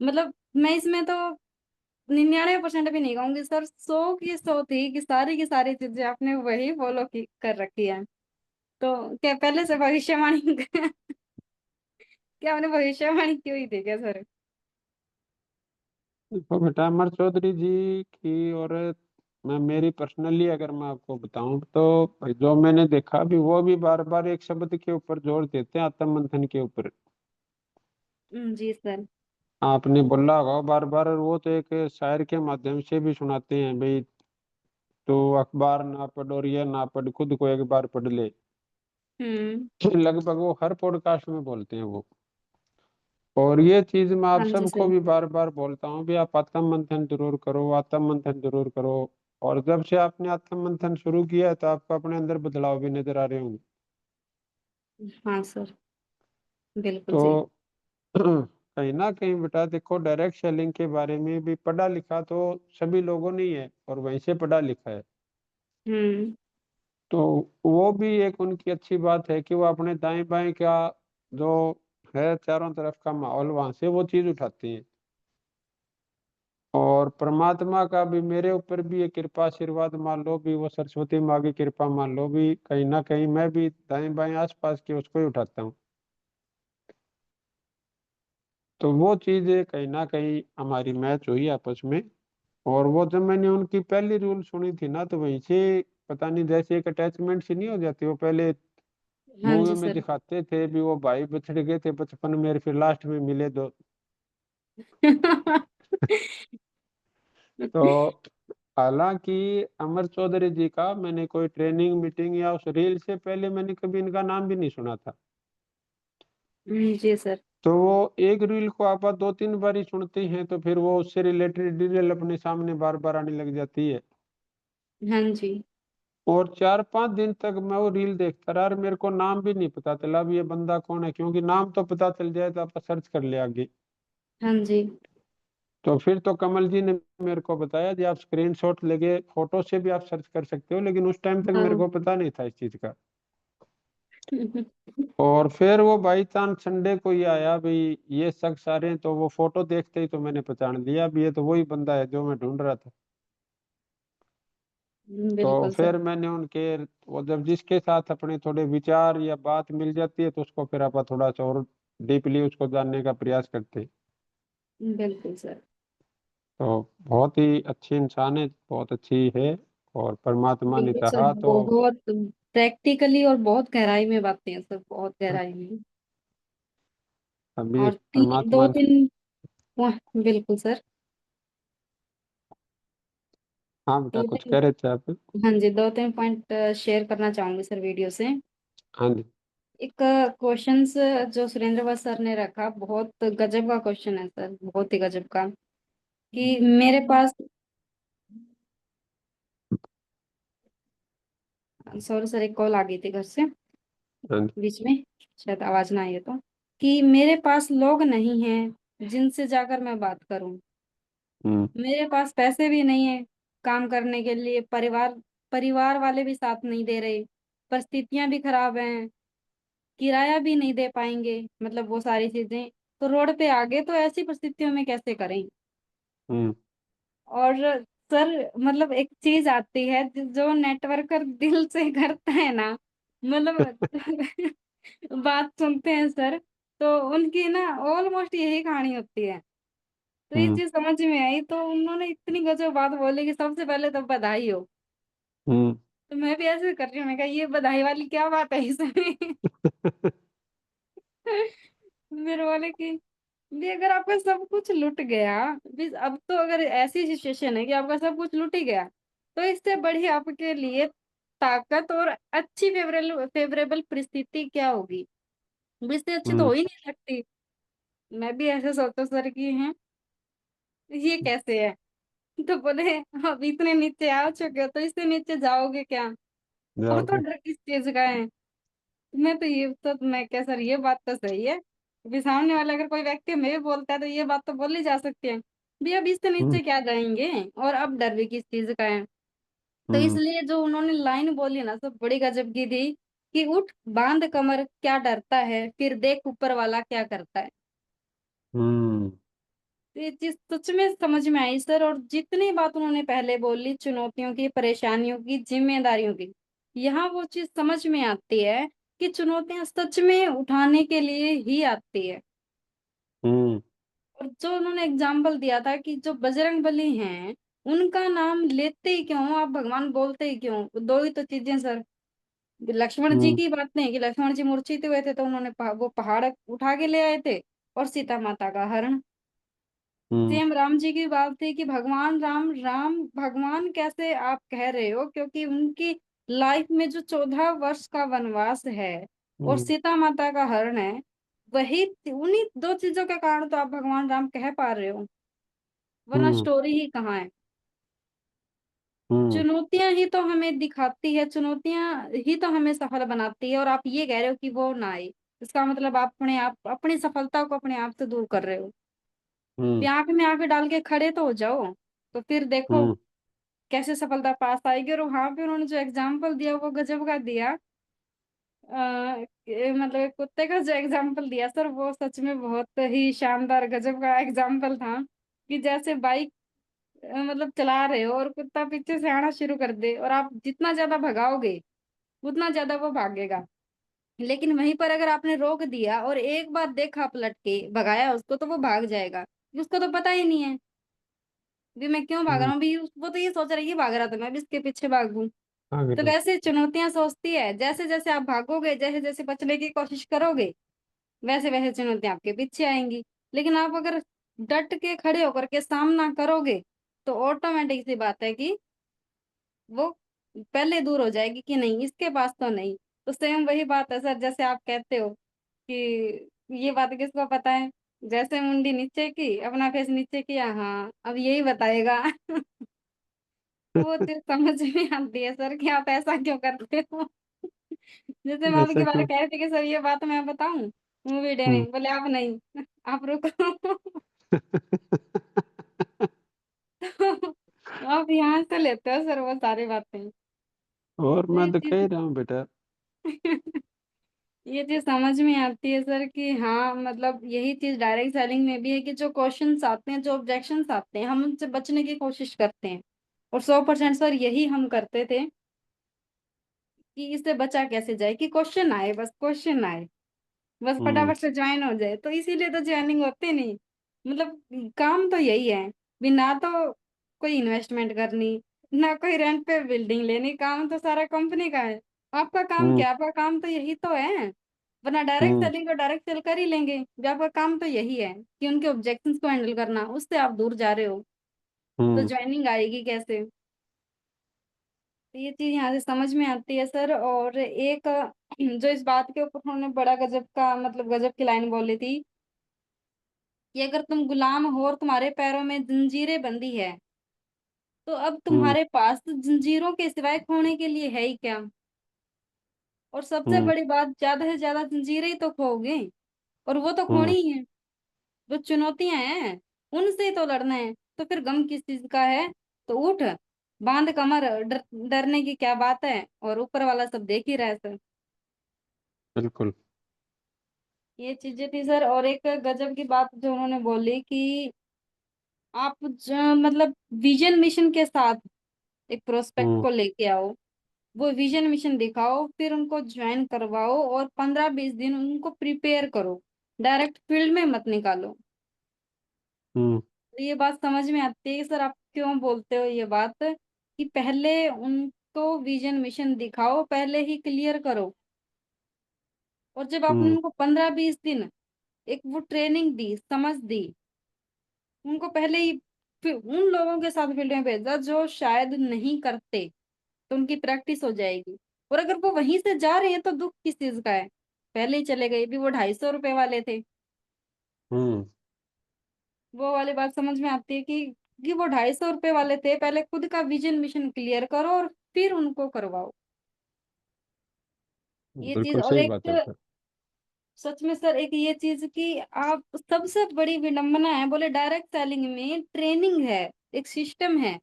मतलब मैं इसमें तो 99% भी नहीं कहूंगी सर, 100 की 100 थी कि सारी की सारी चीजें आपने वही फॉलो की कर रखी है। तो क्या पहले से भविष्यवाणी क्या आपने भविष्यवाणी की हुई थी क्या सर? देखो बेटा अमर चौधरी जी की और मैं मेरी पर्सनली अगर मैं आपको बताऊं तो भाई जो मैंने देखा भी वो भी बार बार एक शब्द के ऊपर जोर देते हैं, आत्म मंथन के ऊपर। जी सर। आपने बोला होगा बार बार, और वो तो एक शायर के माध्यम से भी सुनाते हैं भाई, तो अखबार ना पढ़ और ये ना पढ़, खुद को एक बार पढ़ ले। हम्म। लगभग वो हर पॉडकास्ट में बोलते हैं वो। और ये चीज मैं आप हाँ जी सबको सर। भी बार बार बोलता हूँ भी आप आत्म मंथन जरूर करो, आत्म मंथन जरूर करो। और जब से आपने आत्म मंथन शुरू किया है तो आपको अपने अंदर बदलाव भी नजर आ रहे होंगे। हाँ सर। बिल्कुल जी। तो कहीं ना कहीं बेटा देखो, डायरेक्ट सेलिंग के बारे में भी पढ़ा लिखा तो सभी लोगों ने ही है और वहीं से पढ़ा लिखा है। हम्म। तो वो भी एक उनकी अच्छी बात है कि वो अपने दाएं बाएं का जो है चारों तरफ का माहौल वहां से वो चीज उठाती हैं। और परमात्मा का भी मेरे ऊपर भी ये कृपा आशीर्वाद मान लो भी, वो सरस्वती माँ की कृपा मान लो भी, कहीं ना कहीं मैं भी दाएं बाएं आसपास के उसको ही उठाता हूँ। तो वो चीजें कहीं ना कहीं हमारी मैच हुई आपस में। और वो जब मैंने उनकी पहली रूल सुनी थी ना तो वहीं से पता नहीं जैसे एक अटैचमेंट सी नहीं हो जाती। वो पहले हाँ मूवी जी में सर। दिखाते थे भी वो भाई बिछड़ गए थे बचपन में, फिर लास्ट में मिले दो। तो हालांकि अमर चौधरी जी का मैंने कोई ट्रेनिंग मीटिंग या उस रील से पहले मैंने कभी इनका नाम भी नहीं सुना था। जी सर। तो वो एक रील को आप 2-3 बार ही सुनते हैं तो फिर वो उससे रिलेटेड डिटेल अपने सामने बार बार आने लग जाती है। हाँ जी। और 4-5 दिन तक मैं वो रील देखता रहा और मेरे को नाम भी नहीं पता चला अब ये बंदा कौन है, क्योंकि नाम तो पता चल जाए तो आप सर्च कर ले आगे। हाँ जी। तो फिर तो कमल जी ने मेरे को बताया जी आप स्क्रीनशॉट लेके फोटो से भी आप सर्च कर सकते हो, लेकिन उस टाइम तक मेरे हाँ। को पता नहीं था इस चीज का। और फिर वो बाई चांस संडे को ही आया भाई ये शख्स आ रहे हैं, तो वो फोटो देखते ही तो मैंने पहचान लिया भी ये तो वही बंदा है जो मैं ढूंढ रहा था। तो बिल्कुल सर। फिर मैंने उनके, वो जब जिसके साथ अपने थोड़े विचार या बात मिल जाती है तो उसको फिर आप थोड़ा सा और डीपली उसको जानने का प्रयास करते हैं। बिल्कुल सर। तो बहुत ही अच्छी इंसान है, बहुत अच्छी है। और परमात्मा ने बिल्कुल सर। चाहा तो बहुत प्रैक्टिकली और बहुत गहराई में बातें हैं सर, बहुत गहराई में। अभी और दो परमात्मा। तीन बिल्कुल सर। हाँ बेटा दो कुछ तीन कह रहे थे आप। हाँ जी, 2-3 पॉइंट शेयर करना चाहूंगी सर वीडियो से। हाँ जी। एक क्वेश्चंस जो सुरेंद्र वत सर ने रखा, बहुत गजब का क्वेश्चन है सर, बहुत ही गजब का। कि मेरे पास, सॉरी सर एक कॉल आ गई थी घर से हाँ जी। बीच में, शायद आवाज ना आई है तो। कि मेरे पास लोग नहीं हैं जिनसे जाकर मैं बात करूं, हम्म। मेरे पास पैसे भी नहीं है काम करने के लिए, परिवार परिवार वाले भी साथ नहीं दे रहे, परिस्थितियां भी खराब हैं, किराया भी नहीं दे पाएंगे, मतलब वो सारी चीजें, तो रोड पे आ गए तो ऐसी परिस्थितियों में कैसे करें? हम्म। और सर मतलब एक चीज आती है जो नेटवर्कर दिल से करता है ना, मतलब बात सुनते हैं सर, तो उनकी ना ऑलमोस्ट यही कहानी होती है। तो ये हम्म। चीज समझ में आई, तो उन्होंने इतनी गजब बात बोली कि सबसे पहले तो बधाई हो। हम्म। तो मैं भी ऐसे कर रही हूँ, मैं कहा ये बधाई वाली क्या बात है इसमें? फिर बोले कि भी अगर आपका सब कुछ लुट गया, भी अब तो अगर ऐसी सिचुएशन है कि आपका सब कुछ लुट ही गया, तो इससे बड़ी आपके लिए ताकत और अच्छी फेवरेबल फेवरेबल परिस्थिति क्या होगी? भी इससे अच्छी तो हो हम्म। ही नहीं सकती। मैं भी ऐसे सोचता सर कि हैं ये कैसे है? तो बोले अब इतने नीचे आ चुके हो तो इससे नीचे जाओगे क्या? और तो जाओगे। डर किस चीज का है? मैं तो ये तो मैं क्या सर, ये बात तो सही है। अभी सामने वाला अगर कोई व्यक्ति हमें भी बोलता है तो ये बात तो बोली जा सकती है। भी अब इससे हम्म। नीचे क्या जाएंगे? और अब डर भी किस चीज का है? तो हम्म। इसलिए जो उन्होंने लाइन बोली ना, सब बड़ी गजब की थी कि उठ बांध कमर क्या डरता है, फिर देख ऊपर वाला क्या करता है। हम्म। तो ये चीज सच में समझ में आई सर। और जितनी बात उन्होंने पहले बोली चुनौतियों की, परेशानियों की, जिम्मेदारियों की, यहाँ वो चीज समझ में आती है कि चुनौतियां सच में उठाने के लिए ही आती है। हम्म। और जो उन्होंने एग्जाम्पल दिया था कि जो बजरंग बली हैं, उनका नाम लेते ही क्यों, आप भगवान बोलते ही क्यों? दो ही तो चीजें सर। लक्ष्मण जी हम्म। की बात नहीं कि लक्ष्मण जी मूर्छित हुए थे तो उन्होंने वो पहाड़ उठा के ले आए थे, और सीता माता का हरण। हम्म। सेम राम जी की बात थी कि भगवान राम, राम भगवान कैसे आप कह रहे हो, क्योंकि उनकी लाइफ में जो 14 वर्ष का वनवास है और हम्म। सीता माता का हरण है, वही उन्हीं दो चीजों के कारण तो आप भगवान राम कह पा रहे हो, वरना हम्म। स्टोरी ही कहाँ है? हम्म। चुनौतियां ही तो हमें दिखाती है, चुनौतियां ही तो हमें सफल बनाती है। और आप ये कह रहे हो कि वो ना आए, इसका मतलब आप अपने आप अपनी सफलता को अपने आप से दूर कर रहे हो। भी हम्म। आंख में आंख डाल के खड़े तो हो जाओ, तो फिर देखो हम्म। कैसे सफलता पास आएगी। और वहां पे उन्होंने जो एग्जाम्पल दिया वो गजब का दिया। मतलब एक कुत्ते का जो एग्जाम्पल दिया सर, वो सच में बहुत ही शानदार गजब का एग्जाम्पल था। कि जैसे बाइक मतलब चला रहे हो और कुत्ता पीछे से आना शुरू कर दे, और आप जितना ज्यादा भगाओगे उतना ज्यादा वो भागेगा। लेकिन वहीं पर अगर आपने रोक दिया और एक बार देखा पलट के भगाया उसको, तो वो भाग जाएगा। उसको तो पता ही नहीं है भी मैं क्यों भाग रहा हम्म। हूँ भी, वो तो ये सोच रहा है ये भाग रहा था मैं भी इसके पीछे भागूं। आगे तो लो। वैसे चुनौतियां सोचती है, जैसे जैसे आप भागोगे, जैसे जैसे बचने की कोशिश करोगे, वैसे वैसे चुनौतियां आपके पीछे आएंगी। लेकिन आप अगर डट के खड़े होकर के सामना करोगे, तो ऑटोमेटिक सी बात है कि वो पहले दूर हो जाएगी कि नहीं इसके पास तो नहीं। तो सेम वही बात है सर, जैसे आप कहते हो कि ये बात किसको पता है, जैसे मुंडी नीचे की, अपना फेस नीचे किया, हाँ अब यही बताएगा। वो चीज समझ में आती है सर कि आप ऐसा क्यों करते हो। जैसे मैं आपकी ऐसा बारे क्यों? कह रही थी कि सर ये बात मैं बताऊं, मूवी डे हम्म। नहीं, बोले आप नहीं, आप रुको। तो आप यहाँ से लेते हो सर वो सारी बातें। और तो मैं ये तो कह चीज रहा हूँ बेटा। ये चीज समझ में आती है सर कि हाँ, मतलब यही चीज डायरेक्ट सेलिंग में भी है कि जो क्वेश्चंस आते हैं, जो ऑब्जेक्शंस आते हैं, हम उनसे बचने की कोशिश करते हैं। और 100% सर यही हम करते थे कि इससे बचा कैसे जाए, कि क्वेश्चन आए, बस क्वेश्चन आए, बस हम्म। फटाफट से ज्वाइन हो जाए। तो इसीलिए तो ज्वाइनिंग होती नहीं। मतलब काम तो यही है, भी ना तो कोई इन्वेस्टमेंट करनी, ना कोई रेंट पे बिल्डिंग लेनी, काम तो सारा कंपनी का है। आपका काम हम्म। क्या, आपका काम तो यही तो है। वरना डायरेक्ट हम्म। सेलिंग को डायरेक्ट सेल कर ही लेंगे। भी आपका काम तो यही है कि उनके ऑब्जेक्शंस को हैंडल करना, उससे आप दूर जा रहे हो, तो हम्म। ज्वाइनिंग आएगी कैसे? तो ये चीज यहाँ से समझ में आती है सर। और एक जो इस बात के ऊपर उन्होंने बड़ा गजब का, मतलब गजब की लाइन बोली थी कि अगर तुम गुलाम हो और तुम्हारे पैरों में जंजीरें बंधी है, तो अब हम्म। तुम्हारे पास तो जंजीरों के सिवाय खोने के लिए है ही क्या? और सबसे हम्म। बड़ी बात, ज्यादा से ज्यादा जंजीरें ही तो खोओगे, और वो तो खोनी हम्म। ही है। जो चुनौतियां हैं उनसे ही तो लड़ना है, तो फिर गम किस चीज का है? तो उठ बांध कमर, डरने की क्या बात है, और ऊपर वाला सब देख ही रहा है सर। बिल्कुल। ये चीजें थी सर। और एक गजब की बात जो उन्होंने बोली कि आप मतलब विजन मिशन के साथ एक प्रोस्पेक्ट हम्म। को लेके आओ, वो विजन मिशन दिखाओ, फिर उनको ज्वाइन करवाओ, और 15-20 दिन उनको प्रिपेयर करो, डायरेक्ट फील्ड में मत निकालो। हम्म। तो ये बात समझ में आती है कि सर आप क्यों बोलते हो ये बात, कि पहले उनको विजन मिशन दिखाओ, पहले ही क्लियर करो, और जब आपने हम्म उनको 15-20 दिन एक वो ट्रेनिंग दी, समझ दी, उनको पहले ही फिर उन लोगों के साथ फील्ड में भेजा जो शायद नहीं करते, तो उनकी प्रैक्टिस हो जाएगी। और अगर वो वहीं से जा रहे हैं तो दुख किस चीज का है, पहले ही चले गए भी, वो 250 रुपए वाले थे। हम्म वो वाली बात समझ में आती है कि वो 250 रुपए वाले थे, पहले खुद का विजन मिशन क्लियर करो और फिर उनको करवाओ ये चीज। बिल्कुल और सही एक बात है सर। सच में सर एक ये चीज की आप सबसे बड़ी विडंबना है, बोले डायरेक्ट सेलिंग में ट्रेनिंग है, एक सिस्टम है,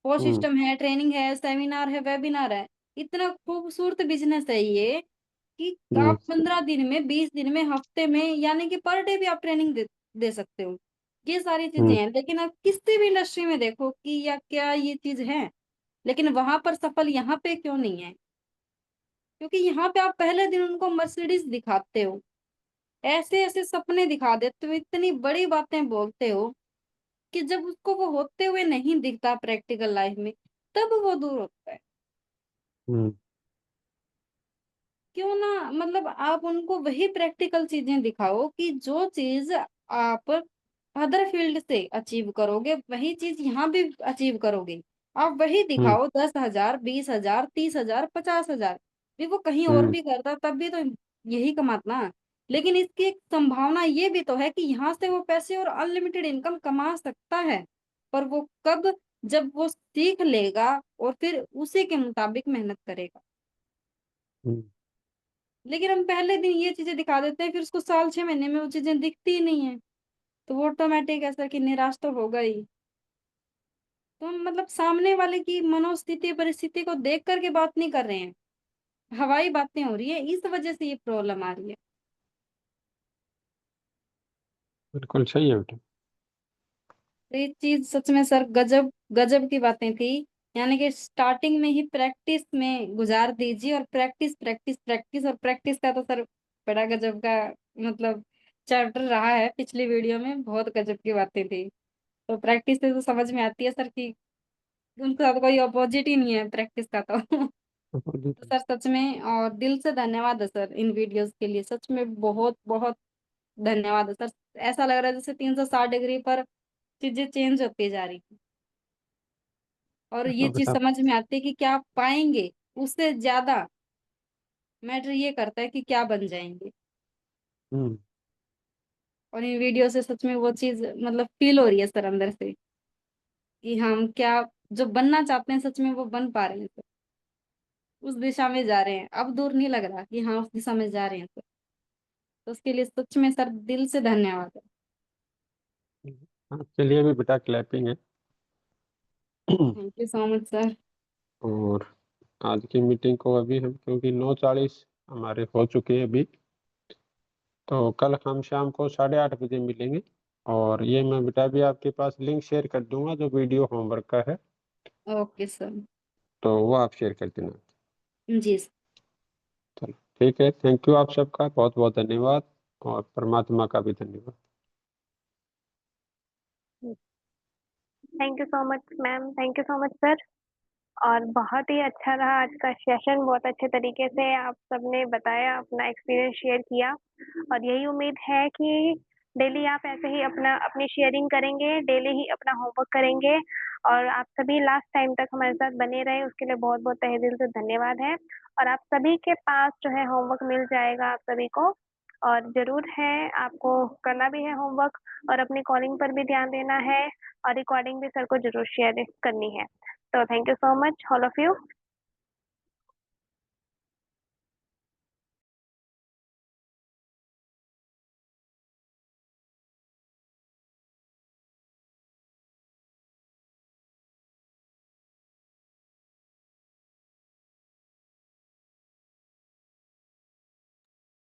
वो हम्म सिस्टम है, ट्रेनिंग है, सेमिनार है, वेबिनार है, इतना खूबसूरत बिजनेस है ये कि हम्म आप 15 दिन में, 20 दिन में, हफ्ते में, यानी कि पर डे भी आप ट्रेनिंग दे सकते हो। ये सारी चीजें हम्म हैं, लेकिन आप किसी भी इंडस्ट्री में देखो कि या क्या ये चीज है, लेकिन वहां पर सफल यहाँ पे क्यों नहीं है? क्योंकि यहाँ पे आप पहले दिन उनको मर्सिडीज दिखाते हो, ऐसे ऐसे सपने दिखा देते हो, इतनी बड़ी बातें बोलते हो कि जब उसको वो होते हुए नहीं दिखता प्रैक्टिकल लाइफ में, तब वो दूर होता है। हम्म क्यों ना मतलब आप उनको वही प्रैक्टिकल चीजें दिखाओ कि जो चीज आप अदर फील्ड से अचीव करोगे वही चीज यहाँ भी अचीव करोगे। आप वही हम्म दिखाओ 10,000, 20,000, 30,000, 50,000 भी वो कहीं और हम्म भी करता तब भी तो यही कमाता ना। लेकिन इसकी एक संभावना ये भी तो है कि यहाँ से वो पैसे और अनलिमिटेड इनकम कमा सकता है, पर वो कब? जब वो सीख लेगा और फिर उसी के मुताबिक मेहनत करेगा। हम्म। लेकिन हम पहले दिन ये चीजें दिखा देते हैं, फिर उसको साल 6 महीने में वो चीजें दिखती ही नहीं है, तो वो ऑटोमेटिक ऐसा कि निराश तो होगा ही। तो हम मतलब सामने वाले की मनोस्थिति परिस्थिति को देख करके बात नहीं कर रहे हैं, हवाई बातें हो रही है, इस वजह से ये प्रॉब्लम आ रही है। बिल्कुल सही है बेटा। तो ये चीज सच में सर गजब गजब की बातें थी। यानी कि स्टार्टिंग में ही प्रैक्टिस में गुजार दीजिए, और प्रैक्टिस प्रैक्टिस प्रैक्टिस और प्रैक्टिस का तो सर बड़ा गजब का मतलब चैप्टर रहा है। पिछली वीडियो में बहुत गजब की बातें थी, तो प्रैक्टिस से तो समझ में आती है सर कि उनका तो कोई अपोजिट ही नहीं है प्रैक्टिस का तो। तो सर सच में और दिल से धन्यवाद है सर इन वीडियोस के लिए, सच में बहुत बहुत धन्यवाद है सर। ऐसा लग रहा है जैसे 360 डिग्री पर चीजें चेंज होती जा रही हैं, और ये तो चीज बेटा। समझ में आती है कि क्या आप पाएंगे, उससे ज्यादा मैटर ये करता है कि क्या बन जाएंगे। हम्म और इन वीडियो से सच में वो चीज मतलब फील हो रही है सर अंदर से कि हम क्या जो बनना चाहते हैं सच में वो बन पा रहे हैं सर, उस दिशा में जा रहे हैं, अब दूर नहीं लग रहा कि हाँ उस दिशा में जा रहे हैं सर। तो उसके लिए सच में सर दिल से धन्यवाद है। आपके लिए भी बेटा क्लैपिंग है। Thank you so much sir. और आज की मीटिंग को अभी हम, क्योंकि 9:40 हमारे हो चुके हैं अभी, तो कल हम शाम को 8:30 बजे मिलेंगे। और ये मैं बेटा भी आपके पास लिंक शेयर कर दूंगा जो वीडियो होमवर्क का है, ओके सर। तो वो आप शेयर कर देना। जी चलो ठीक है, थैंक यू आप सबका बहुत बहुत धन्यवाद, और परमात्मा का भी धन्यवाद। Thank you so much ma'am, thank you so much sir. और बहुत ही अच्छा रहा आज का सेशन, बहुत अच्छे तरीके से आप सबने बताया, अपना एक्सपीरियंस शेयर किया। और यही उम्मीद है कि डेली आप ऐसे ही अपनी शेयरिंग करेंगे, डेली ही अपना होमवर्क करेंगे, और आप सभी लास्ट टाइम तक हमारे साथ बने रहे, उसके लिए बहुत बहुत तहे दिल से धन्यवाद है। और आप सभी के पास जो है होमवर्क मिल जाएगा आप सभी को, और ज़रूर है आपको करना भी है होमवर्क, और अपनी कॉलिंग पर भी ध्यान देना है, और रिकॉर्डिंग भी सर को ज़रूर शेयर करनी है। तो thank you so much all of you.